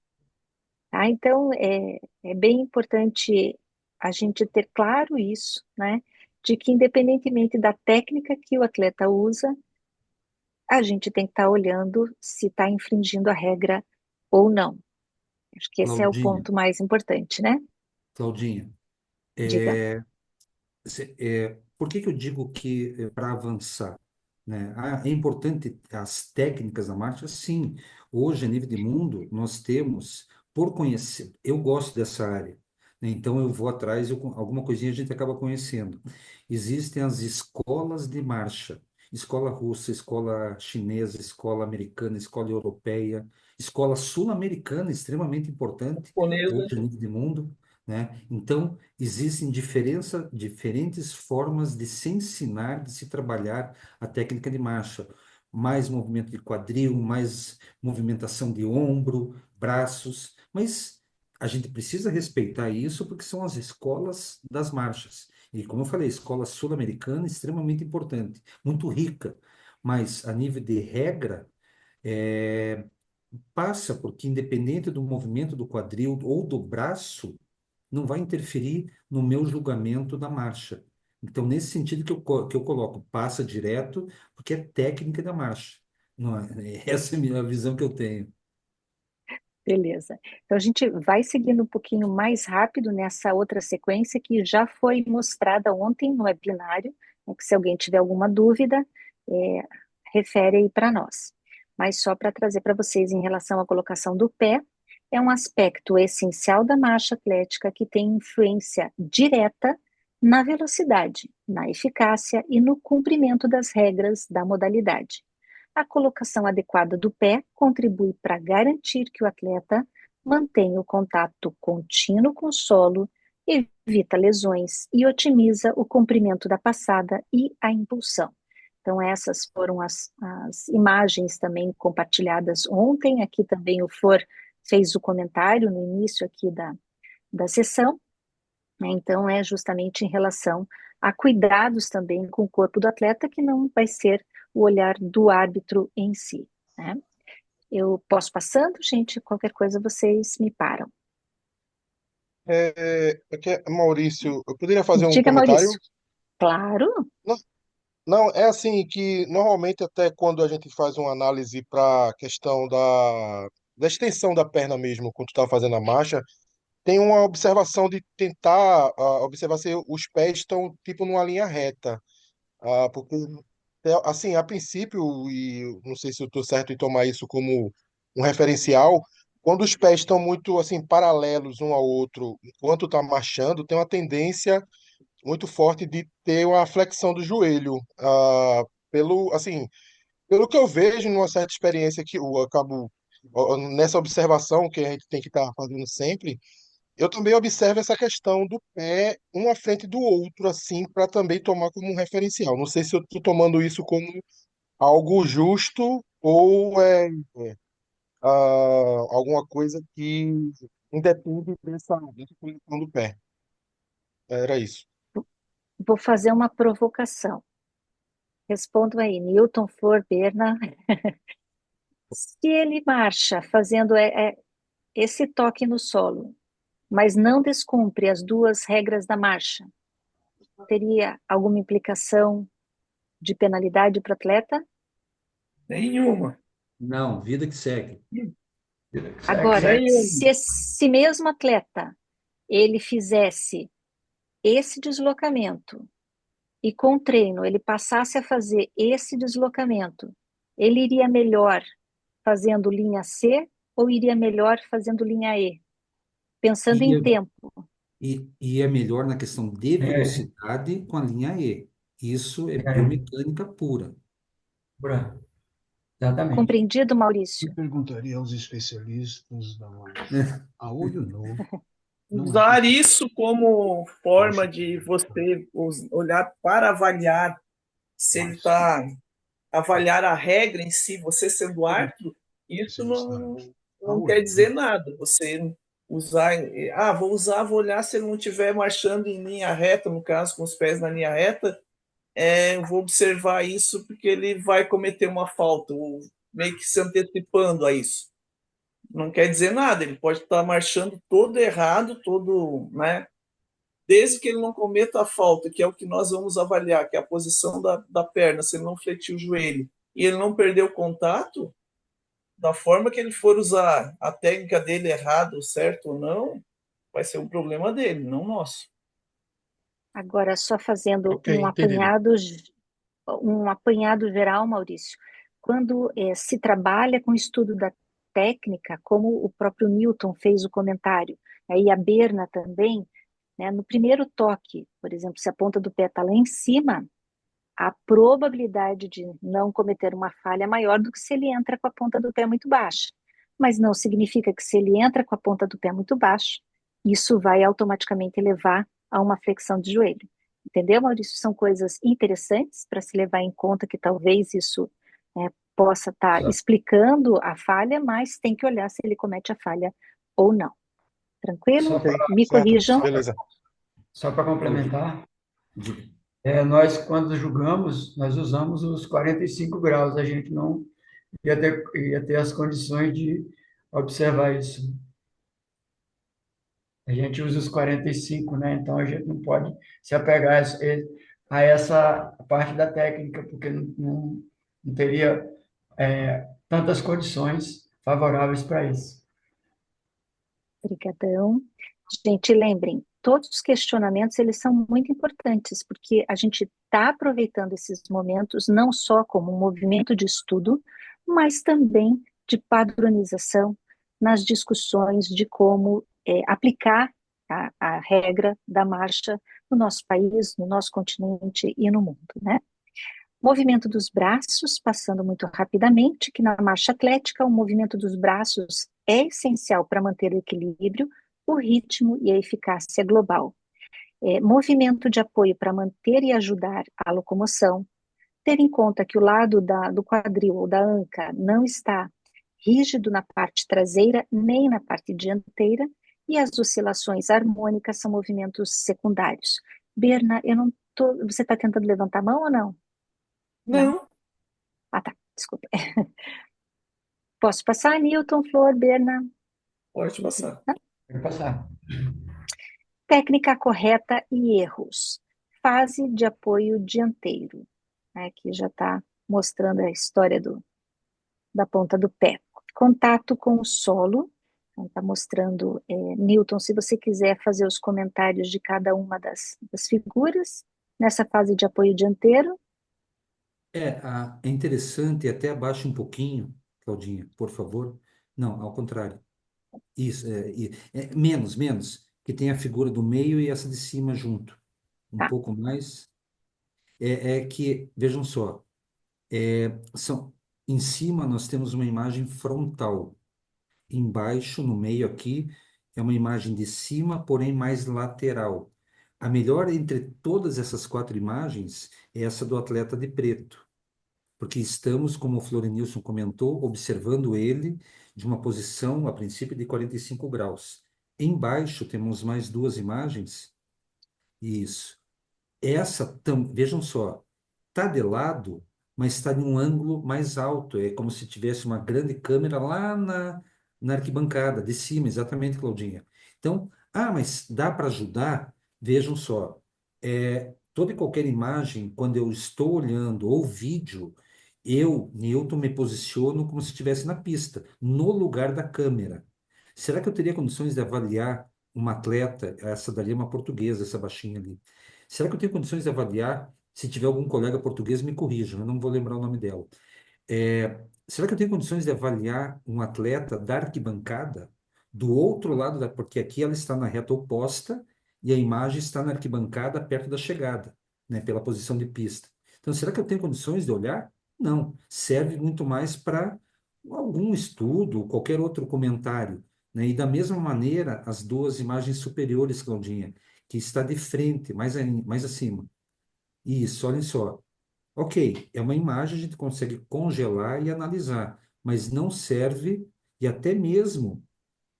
Tá? Então, é bem importante a gente ter claro isso, né? De que independentemente da técnica que o atleta usa, a gente tem que estar olhando se está infringindo a regra ou não. Acho que esse é o Claudinha, ponto mais importante, né? Claudinha, Diga. por que que eu digo que para avançar, né? É importante as técnicas da marcha, sim. Hoje, a nível de mundo, nós temos, por conhecer, eu gosto dessa área, né? Então eu vou atrás, alguma coisinha a gente acaba conhecendo. Existem as escolas de marcha, escola russa, escola chinesa, escola americana, escola europeia, escola sul-americana, extremamente importante Japonesa. hoje a nível de mundo, né? Então, existem diferentes formas de se ensinar, de se trabalhar a técnica de marcha. Mais movimento de quadril, mais movimentação de ombro, braços, mas a gente precisa respeitar isso porque são as escolas das marchas. E como eu falei, a escola sul-americana é extremamente importante, muito rica, mas a nível de regra, é, passa porque independente do movimento do quadril ou do braço, não vai interferir no meu julgamento da marcha. Então, nesse sentido que eu coloco, passa direto, porque é técnica da marcha. Não é? Essa é a minha visão que eu tenho. Beleza. Então a gente vai seguindo um pouquinho mais rápido nessa outra sequência que já foi mostrada ontem no webinário, né, que se alguém tiver alguma dúvida, é, refere aí para nós. Mas só para trazer para vocês em relação à colocação do pé, é um aspecto essencial da marcha atlética que tem influência direta na velocidade, na eficácia e no cumprimento das regras da modalidade. A colocação adequada do pé contribui para garantir que o atleta mantenha o contato contínuo com o solo, evita lesões e otimiza o comprimento da passada e a impulsão. Então, essas foram as imagens também compartilhadas ontem. Aqui também o Flor fez o comentário no início aqui da sessão, né? Então, é justamente em relação a cuidados também com o corpo do atleta, que não vai ser o olhar do árbitro em si, né? Eu posso passando, gente, qualquer coisa vocês me param. Maurício, eu poderia fazer um Diga, comentário? Maurício. Claro, Não, não, é assim que normalmente até quando a gente faz uma análise para a questão da extensão da perna mesmo, quando tu tá fazendo a marcha, tem uma observação de tentar observar se os pés estão tipo numa linha reta. Porque, assim, a princípio, e eu não sei se eu estou certo em tomar isso como um referencial, quando os pés estão muito, assim, paralelos um ao outro, enquanto está marchando, tem uma tendência muito forte de ter uma flexão do joelho. Assim, pelo que eu vejo numa certa experiência que eu acabo, nessa observação que a gente tem que estar fazendo sempre, eu também observo essa questão do pé um à frente do outro, assim, para também tomar como um referencial. Não sei se eu estou tomando isso como algo justo ou alguma coisa que independe dessa posição do pé. Era isso. vou fazer uma provocação. Respondo aí, Newton, Flor, Berna. Se ele marcha fazendo esse toque no solo, mas não descumpre as duas regras da marcha, teria alguma implicação de penalidade para o atleta? Nenhuma. Não, vida que segue. Agora, Nenhuma. se esse mesmo atleta ele fizesse esse deslocamento e com treino ele passasse a fazer esse deslocamento, ele iria melhor fazendo linha C ou iria melhor fazendo linha E? Pensando E, em é- tempo. e é melhor na questão de É, velocidade com a linha E. Isso é é, biomecânica pura. Bra, exatamente. Compreendido, Eu Maurício? perguntaria aos especialistas da marcha. A olho nu, não é Usar possível. isso como forma Acho de que você olhar para avaliar se ele mais está avaliar a regra em si, você sendo árbitro, isso especialista na não, marcha. A não quer olho dizer nu, nada. Você usar, vou olhar se ele não estiver marchando em linha reta, no caso, com os pés na linha reta, eu vou observar isso porque ele vai cometer uma falta, ou meio que se antecipando a isso. Não quer dizer nada, ele pode estar marchando todo errado, todo, né? Desde que ele não cometa a falta, que é o que nós vamos avaliar, que é a posição da perna, se ele não fletir o joelho e ele não perder o contato, da forma que ele for usar a técnica dele errado, certo ou não, vai ser um problema dele, não nosso. Agora, só fazendo Ok, entendido. um apanhado geral, Maurício. Quando se trabalha com o estudo da técnica, como o próprio Newton fez o comentário, aí a Berna também, né, no primeiro toque, por exemplo, se a ponta do pé está lá em cima, a probabilidade de não cometer uma falha é maior do que se ele entra com a ponta do pé muito baixa. Mas não significa que se ele entra com a ponta do pé muito baixa, isso vai automaticamente levar a uma flexão de joelho. Entendeu, Maurício? São coisas interessantes para se levar em conta que talvez isso possa estar Só, explicando a falha, mas tem que olhar se ele comete a falha ou não. só Tranquilo? para Ok, Me certo, corrijam. beleza. só para Claudinho, complementar, diga. nós, quando julgamos, nós usamos os 45 graus, a gente não ia ter as condições de observar isso. A gente usa os 45, né? Então a gente não pode se apegar a essa parte da técnica, porque não teria tantas condições favoráveis para isso. Obrigadão. Gente, lembrem, todos os questionamentos, eles são muito importantes, porque a gente está aproveitando esses momentos não só como um movimento de estudo, mas também de padronização nas discussões de como aplicar a regra da marcha no nosso país, no nosso continente e no mundo, né? Movimento dos braços, passando muito rapidamente, que na marcha atlética o movimento dos braços é essencial para manter o equilíbrio, o ritmo e a eficácia global. Movimento de apoio para manter e ajudar a locomoção, ter em conta que o lado do quadril ou da anca não está rígido na parte traseira nem na parte dianteira, e as oscilações harmônicas são movimentos secundários. Berna, você está tentando levantar a mão ou não? Não? Não, Ah, tá, desculpa. Posso passar, Newton, Flor, Berna? pode passar. Pode passar. Técnica correta e erros. Fase de apoio dianteiro. Aqui já está mostrando a história da ponta do pé. Contato com o solo. Então, está mostrando, Newton, se você quiser fazer os comentários de cada uma das figuras, nessa fase de apoio dianteiro. É interessante, até abaixa um pouquinho, Claudinha, por favor. Não, ao contrário. Isso, menos, que tem a figura do meio e essa de cima junto. Um Tá, pouco mais. É que, vejam só, são, em cima nós temos uma imagem frontal. Embaixo, no meio aqui, é uma imagem de cima, porém mais lateral. A melhor entre todas essas quatro imagens é essa do atleta de preto, porque estamos, como o Florenilson comentou, observando ele de uma posição, a princípio, de 45 graus. Embaixo temos mais duas imagens. Isso. Vejam só, está de lado, mas está em um ângulo mais alto. É como se tivesse uma grande câmera lá na arquibancada, de cima, exatamente, Claudinha. Então, mas dá para ajudar? Vejam só, toda e qualquer imagem, quando eu estou olhando, ou vídeo, eu, Newton, me posiciono como se estivesse na pista, no lugar da câmera. Será que eu teria condições de avaliar uma atleta? Essa dali é uma portuguesa, essa baixinha ali. Será que eu tenho condições de avaliar? Se tiver algum colega português, me corrijam, eu não vou lembrar o nome dela. Será que eu tenho condições de avaliar um atleta da arquibancada do outro lado porque aqui ela está na reta oposta e a imagem está na arquibancada perto da chegada, né, pela posição de pista. Então, será que eu tenho condições de olhar? Não. Serve muito mais para algum estudo, qualquer outro comentário, né? E da mesma maneira, as duas imagens superiores, Claudinha, que está de frente, mais acima. Isso, olhem só. Ok, é uma imagem, a gente consegue congelar e analisar, mas não serve, e até mesmo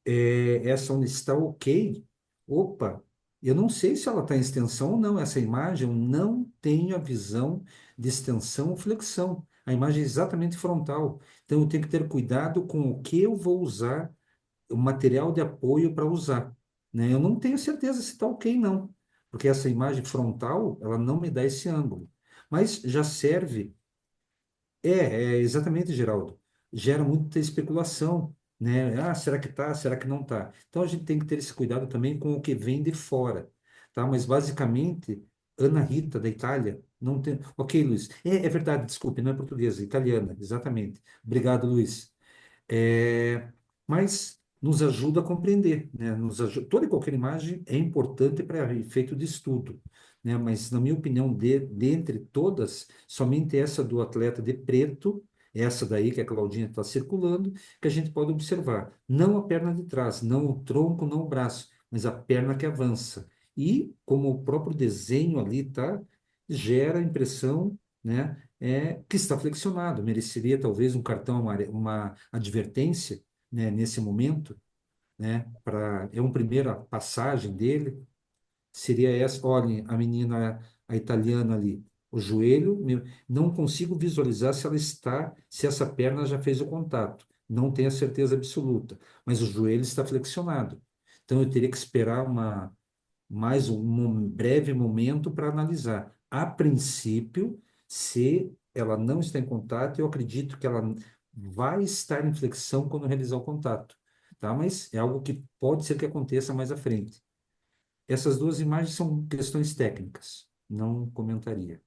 essa onde está ok, opa, eu não sei se ela está em extensão ou não, essa imagem, eu não tenho a visão de extensão ou flexão. A imagem é exatamente frontal. Então, eu tenho que ter cuidado com o que eu vou usar, o material de apoio para usar, né? Eu não tenho certeza se está ok, não, porque essa imagem frontal, ela não me dá esse ângulo. Mas já serve exatamente, Geraldo. Gera muita especulação, né? Ah, será que tá? Será que não tá? Então a gente tem que ter esse cuidado também com o que vem de fora, tá? Mas basicamente, Ana Rita, da Itália, não tem. Ok, Luiz. É verdade, desculpe, não é portuguesa, é italiana, exatamente. Obrigado, Luiz. É, mas nos ajuda a compreender, né? Toda e qualquer imagem é importante para efeito de estudo, né? Mas, na minha opinião, dentre todas, somente essa do atleta de preto, essa daí que a Claudinha está circulando, que a gente pode observar. Não a perna de trás, não o tronco, não o braço, mas a perna que avança. E, como o próprio desenho ali tá, gera a impressão, né? Que está flexionado. Mereceria talvez um cartão amarelo, uma advertência, né, nesse momento, né, é uma primeira passagem dele, seria essa, olhem, a menina, a italiana ali, o joelho, não consigo visualizar se essa perna já fez o contato, não tenho a certeza absoluta, mas o joelho está flexionado. Então eu teria que esperar mais um breve momento para analisar. A princípio, se ela não está em contato, eu acredito que ela vai estar em flexão quando realizar o contato, tá? Mas é algo que pode ser que aconteça mais à frente. Essas duas imagens são questões técnicas, não comentaria.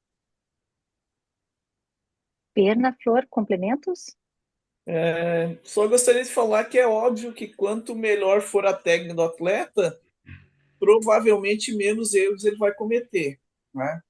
Perna, Flor, complementos? Só gostaria de falar que é óbvio que quanto melhor for a técnica do atleta, provavelmente menos erros ele vai cometer, né?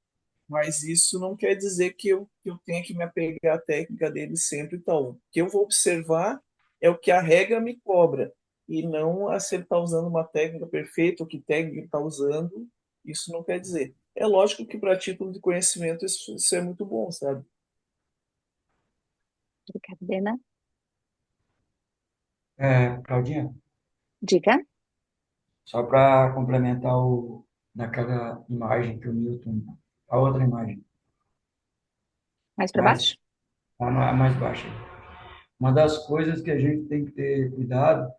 Mas isso não quer dizer que eu tenha que me apegar à técnica dele sempre e tal. O que eu vou observar é o que a regra me cobra, e não a se ele está usando uma técnica perfeita, ou que técnica ele está usando, isso não quer dizer. É lógico que para título de conhecimento isso é muito bom, sabe? Obrigada, Bena. Claudinha, Diga, só para complementar naquela imagem que o Newton, a outra imagem, mais para mais, baixo? a mais baixa. Uma das coisas que a gente tem que ter cuidado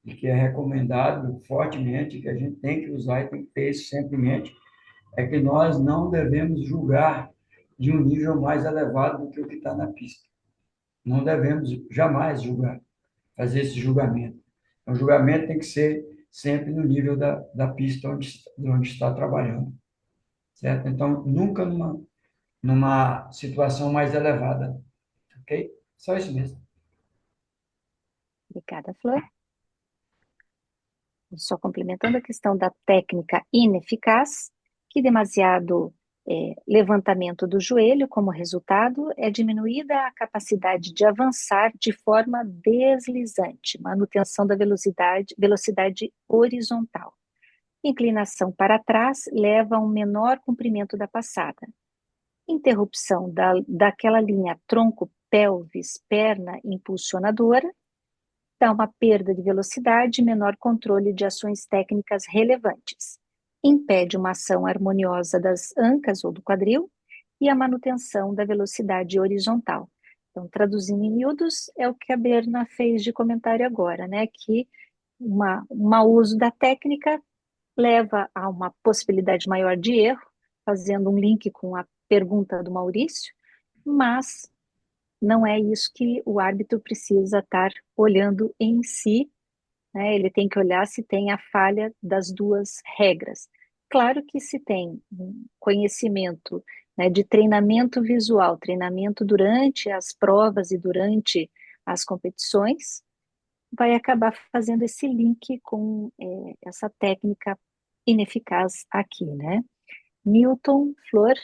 e que é recomendado fortemente, que a gente tem que usar e tem que ter isso sempre em mente, é que nós não devemos julgar de um nível mais elevado do que o que está na pista. Não devemos jamais julgar, fazer esse julgamento. O julgamento tem que ser sempre no nível da pista onde está trabalhando, certo? Então, nunca numa situação mais elevada, ok? Só isso mesmo. Obrigada, Flor. Só complementando a questão da técnica ineficaz, que demasiado levantamento do joelho como resultado é diminuída a capacidade de avançar de forma deslizante, manutenção da velocidade horizontal. Inclinação para trás leva a um menor comprimento da passada. Interrupção daquela linha tronco-pelvis-perna impulsionadora dá uma perda de velocidade e menor controle de ações técnicas relevantes. Impede uma ação harmoniosa das ancas ou do quadril e a manutenção da velocidade horizontal. Então, traduzindo em miúdos, é o que a Berna fez de comentário agora, né? Que um mau uso da técnica leva a uma possibilidade maior de erro, fazendo um link com a pergunta do Maurício, mas não é isso que o árbitro precisa estar olhando em si, né? Ele tem que olhar se tem a falha das duas regras. Claro que se tem um conhecimento, né, de treinamento visual, treinamento durante as provas e durante as competições, vai acabar fazendo esse link com essa técnica ineficaz aqui, né? Newton, Flor,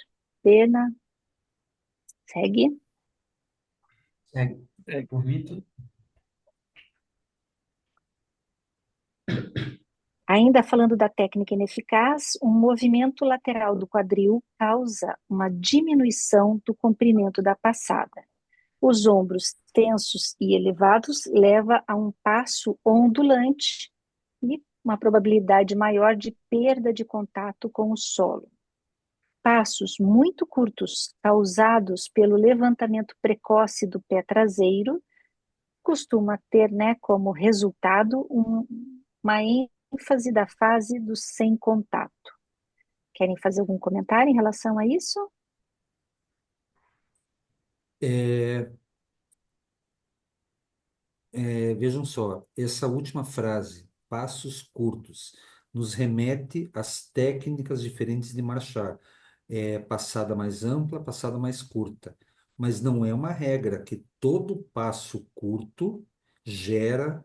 Pena, segue. Segue. Por mim, tudo. Ainda falando da técnica ineficaz, um movimento lateral do quadril causa uma diminuição do comprimento da passada. Os ombros tensos e elevados leva a um passo ondulante e uma probabilidade maior de perda de contato com o solo. Passos muito curtos causados pelo levantamento precoce do pé traseiro costuma ter, né, como resultado uma ênfase da fase do sem contato. Querem fazer algum comentário em relação a isso? É, vejam só, essa última frase, passos curtos, nos remete às técnicas diferentes de marchar. Passada mais ampla, passada mais curta. Mas não é uma regra que todo passo curto gera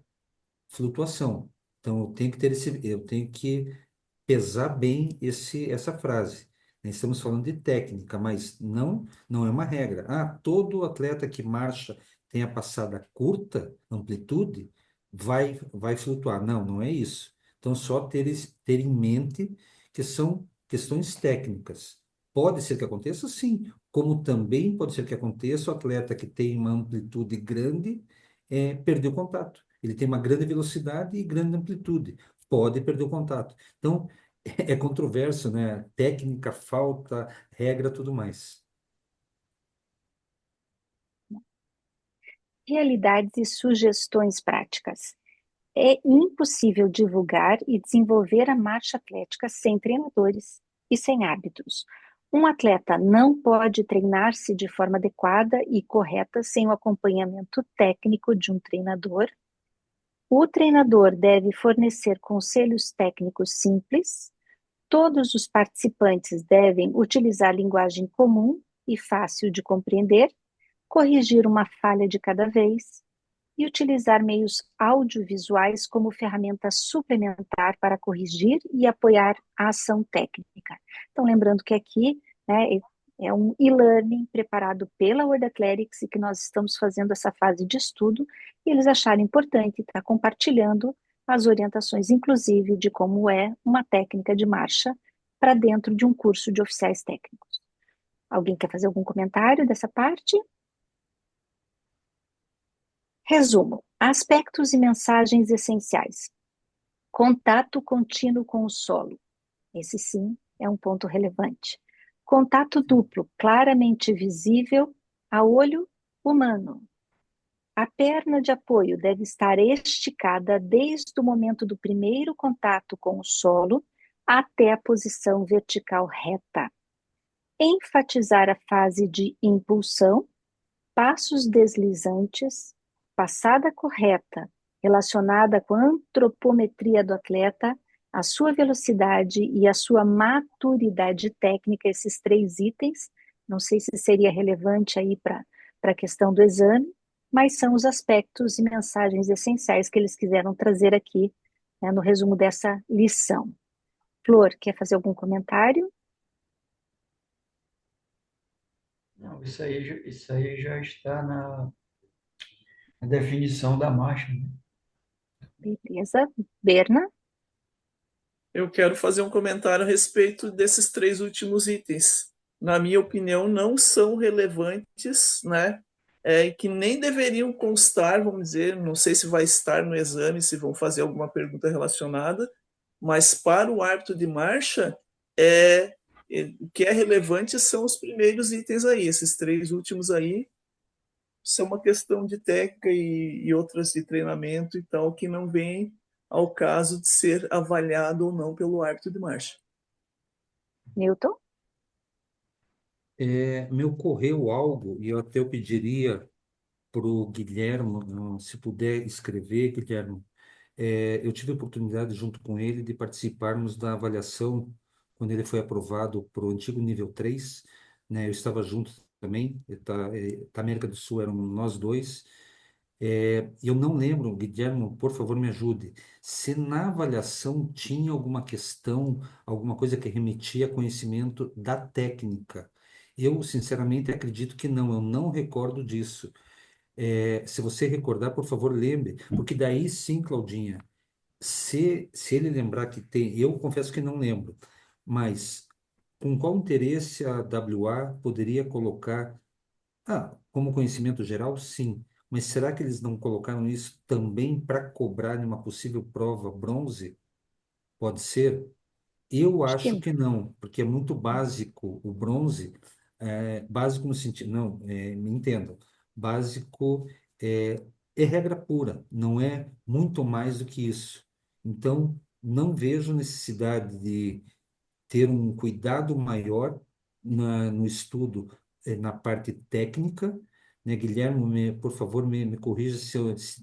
flutuação. Então eu tenho que pesar bem essa frase. Nós estamos falando de técnica, mas não é uma regra. Todo atleta que marcha tem a passada curta, amplitude, vai flutuar. Não é isso. Então, só ter em mente que são questões técnicas. Pode ser que aconteça, sim, como também pode ser que aconteça o atleta que tem uma amplitude grande perder o contato. Ele tem uma grande velocidade e grande amplitude. Pode perder o contato. Então, é controverso, né? Técnica, falta, regra, tudo mais. Realidades e sugestões práticas. É impossível divulgar e desenvolver a marcha atlética sem treinadores e sem árbitros. Um atleta não pode treinar-se de forma adequada e correta sem o acompanhamento técnico de um treinador. O treinador deve fornecer conselhos técnicos simples. Todos os participantes devem utilizar linguagem comum e fácil de compreender, corrigir uma falha de cada vez e utilizar meios audiovisuais como ferramenta suplementar para corrigir e apoiar a ação técnica. Então, lembrando que aqui, né, é um e-learning preparado pela World Athletics e que nós estamos fazendo essa fase de estudo e eles acharam importante estar compartilhando as orientações, inclusive, de como é uma técnica de marcha para dentro de um curso de oficiais técnicos. Alguém quer fazer algum comentário dessa parte? Resumo: aspectos e mensagens essenciais. Contato contínuo com o solo. Esse sim é um ponto relevante. Contato duplo, claramente visível a olho humano. A perna de apoio deve estar esticada desde o momento do primeiro contato com o solo até a posição vertical reta. Enfatizar a fase de impulsão, passos deslizantes, passada correta, relacionada com a antropometria do atleta, a sua velocidade e a sua maturidade técnica, esses 3 itens. Não sei se seria relevante aí para a questão do exame, mas são os aspectos e mensagens essenciais que eles quiseram trazer aqui, né, no resumo dessa lição. Flor, quer fazer algum comentário? Não, isso aí já está na definição da marcha, né? Beleza. Berna? Eu quero fazer um comentário a respeito desses 3 últimos itens. Na minha opinião, não são relevantes, né? E que nem deveriam constar, vamos dizer, não sei se vai estar no exame, se vão fazer alguma pergunta relacionada, mas para o árbitro de marcha, o que é relevante são os primeiros itens aí, esses 3 últimos aí, são uma questão de técnica e outras de treinamento e tal, que não vem ao caso de ser avaliado ou não pelo árbitro de marcha. Newton? Me ocorreu algo, e eu pediria para o Guilherme, se puder escrever, Guilherme. Eu tive a oportunidade, junto com ele, de participarmos da avaliação quando ele foi aprovado para o antigo nível 3, né? Eu estava junto também, da América do Sul eram nós dois. Eu não lembro, Guilherme, por favor, me ajude, se na avaliação tinha alguma questão, alguma coisa que remetia a conhecimento da técnica. Eu, sinceramente, acredito que não, eu não recordo disso. Se você recordar, por favor, lembre, porque daí sim, Claudinha, se ele lembrar que tem, eu confesso que não lembro, mas com qual interesse a WA poderia colocar Como conhecimento geral, sim. Mas será que eles não colocaram isso também para cobrar em uma possível prova bronze? Pode ser? Eu Acho que acho que não, porque é muito básico o bronze, básico no sentido, não, me entendam, básico é, é regra pura, não é muito mais do que isso. Então, não vejo necessidade de ter um cuidado maior no estudo, na parte técnica, né? Guilherme, por favor, me corrija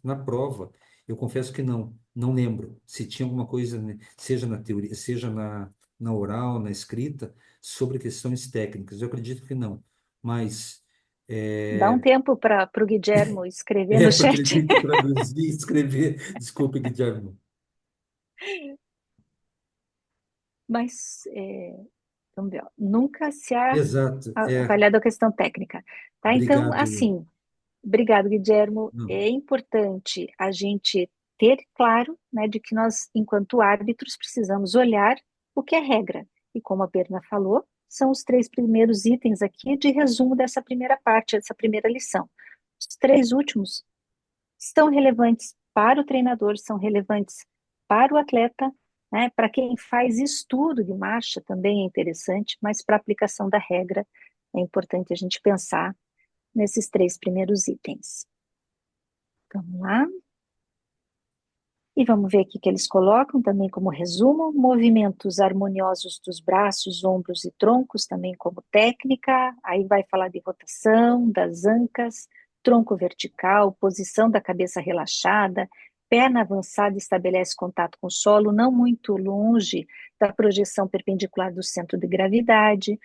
na prova. Eu confesso que não lembro se tinha alguma coisa, né, seja na teoria, seja na oral, na escrita, sobre questões técnicas. Eu acredito que não, mas dá um é, tempo para o Guilhermo escrever no porque ele chat. tem que traduzir e escrever. Desculpe, Guilherme. Mas vamos ver, ó, nunca se ha Exato, avaliado a questão técnica, tá? Então, obrigado. assim, obrigado, Guilhermo. Não, É importante a gente ter claro, né, de que nós, enquanto árbitros, precisamos olhar o que é regra. E como a Berna falou, são os três primeiros itens aqui de resumo dessa primeira parte, dessa primeira lição. Os três últimos são relevantes para o treinador, são relevantes para o atleta, né? Para quem faz estudo de marcha também é interessante, mas para a aplicação da regra é importante a gente pensar nesses três primeiros itens. Vamos lá. E vamos ver aqui que eles colocam também como resumo, movimentos harmoniosos dos braços, ombros e troncos também como técnica, aí vai falar de rotação, das ancas, tronco vertical, posição da cabeça relaxada, perna avançada estabelece contato com o solo, não muito longe da projeção perpendicular do centro de gravidade,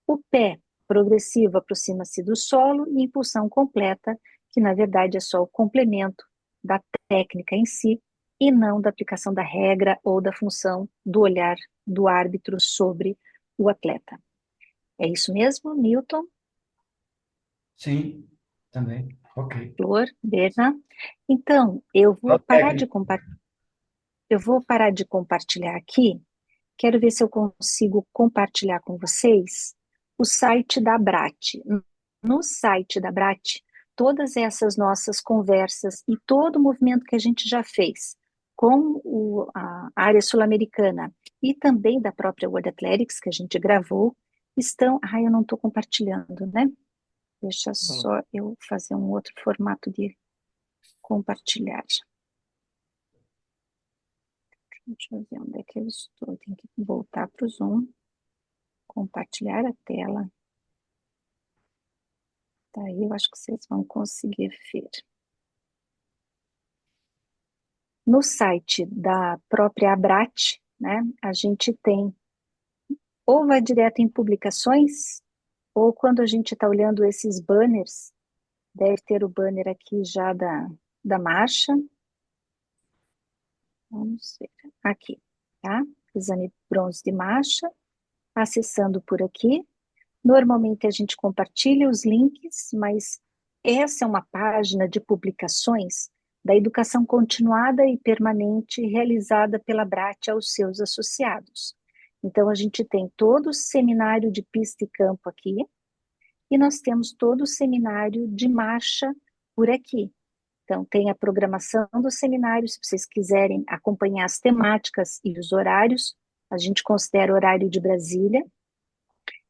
o pé progressivo aproxima-se do solo e impulsão completa, que na verdade é só o complemento da técnica em si, e não da aplicação da regra ou da função do olhar do árbitro sobre o atleta. É isso mesmo, Newton, Sim, também. Ok. Flor, Berna? Então, Só técnico. eu vou parar de compartilhar aqui. Quero ver se eu consigo compartilhar com vocês o site da Abrat. No site da Abrat, todas essas nossas conversas e todo o movimento que a gente já fez com a área sul-americana e também da própria World Athletics, que a gente gravou, estão. Ai, eu não estou compartilhando, né? Deixa só eu fazer um outro formato de compartilhar. Deixa eu ver onde é que eu estou. Tenho que voltar para o Zoom, compartilhar a tela. Daí eu acho que vocês vão conseguir ver. No site da própria Abrat, né, a gente tem, ou vai direto em publicações, ou quando a gente está olhando esses banners, deve ter o banner aqui já da marcha. Vamos ver, aqui, tá? Exame bronze de marcha, acessando por aqui. Normalmente a gente compartilha os links, mas essa é uma página de publicações da educação continuada e permanente realizada pela BRAT aos seus associados. Então, a gente tem todo o seminário de pista e campo aqui, e nós temos todo o seminário de marcha por aqui. Então, tem a programação do seminário, se vocês quiserem acompanhar as temáticas e os horários, a gente considera o horário de Brasília,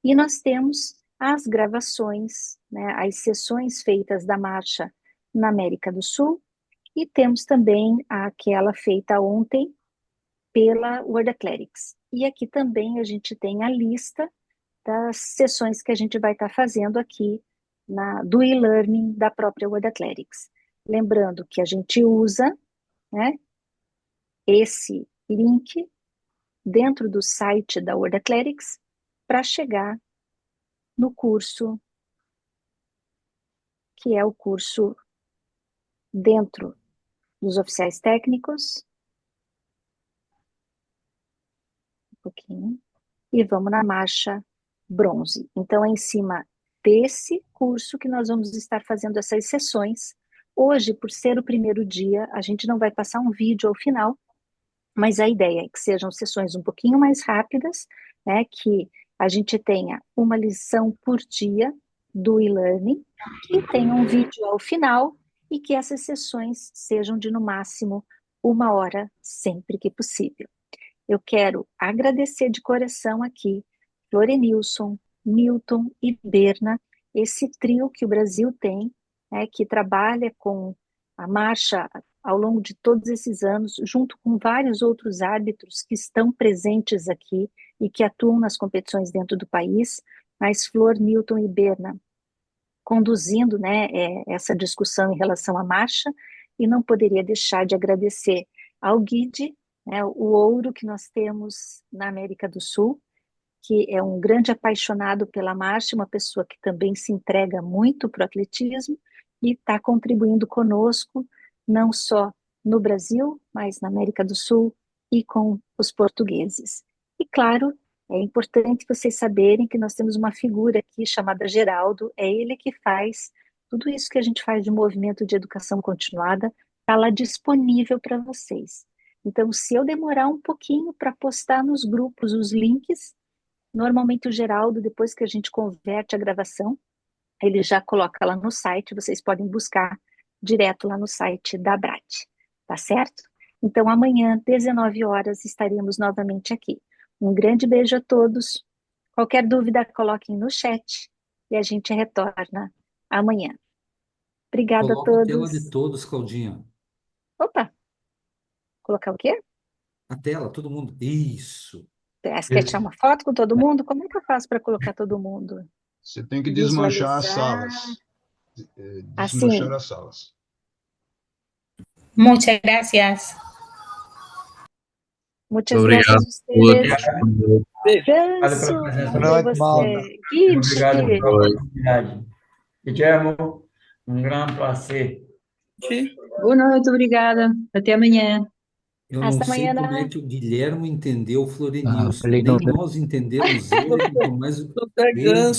e nós temos as gravações, né, as sessões feitas da marcha na América do Sul, e temos também aquela feita ontem pela World Athletics. E aqui também a gente tem a lista das sessões que a gente vai estar fazendo aqui do e-learning da própria World Athletics. Lembrando que a gente usa, né, esse link dentro do site da World Athletics para chegar no curso, que é o curso dentro dos oficiais técnicos, um pouquinho, e vamos na marcha bronze. Então, é em cima desse curso que nós vamos estar fazendo essas sessões. Hoje, por ser o primeiro dia, a gente não vai passar um vídeo ao final, mas a ideia é que sejam sessões um pouquinho mais rápidas, né, que a gente tenha uma lição por dia, do e-learning, que tenha um vídeo ao final e que essas sessões sejam de no máximo 1 hora, sempre que possível. Eu quero agradecer de coração aqui Florenilson, Newton e Berna, esse trio que o Brasil tem, né, que trabalha com a marcha ao longo de todos esses anos, junto com vários outros árbitros que estão presentes aqui e que atuam nas competições dentro do país, mas Flor, Newton e Berna conduzindo, né, essa discussão em relação à marcha, e não poderia deixar de agradecer ao Guide, né, o ouro que nós temos na América do Sul, que é um grande apaixonado pela marcha, uma pessoa que também se entrega muito para o atletismo e está contribuindo conosco, não só no Brasil, mas na América do Sul e com os portugueses. E claro, é importante vocês saberem que nós temos uma figura aqui chamada Geraldo, é ele que faz tudo isso que a gente faz de movimento de educação continuada, está lá disponível para vocês. Então, se eu demorar um pouquinho para postar nos grupos os links, normalmente o Geraldo, depois que a gente converte a gravação, ele já coloca lá no site, vocês podem buscar direto lá no site da Abrat, tá certo? Então amanhã, 19 horas, estaremos novamente aqui. Um grande beijo a todos. Qualquer dúvida, coloquem no chat e a gente retorna amanhã. Obrigada a Coloca a tela de todos. todos, Claudinha. Opa, colocar o quê? A tela, todo mundo. Isso. Você quer tirar uma foto com todo mundo? Como é que eu faço para colocar todo mundo? Você tem que desmanchar as Visualizar. salas. Assim. Desmanchar as salas. Muchas gracias. Muitas Obrigado graças a vocês. Obrigado pela Ganso, presença cadê de Noite, malta. você? Guide. Obrigado pela oportunidade. Guillermo, um grande prazer. Boa noite, obrigada. Até amanhã. Eu Hasta não sei como mañana. é que o Guilherme entendeu o Ah, Florenilson. ele Nem não- nós entendemos ele, quanto mais Doutor ele. Ganso.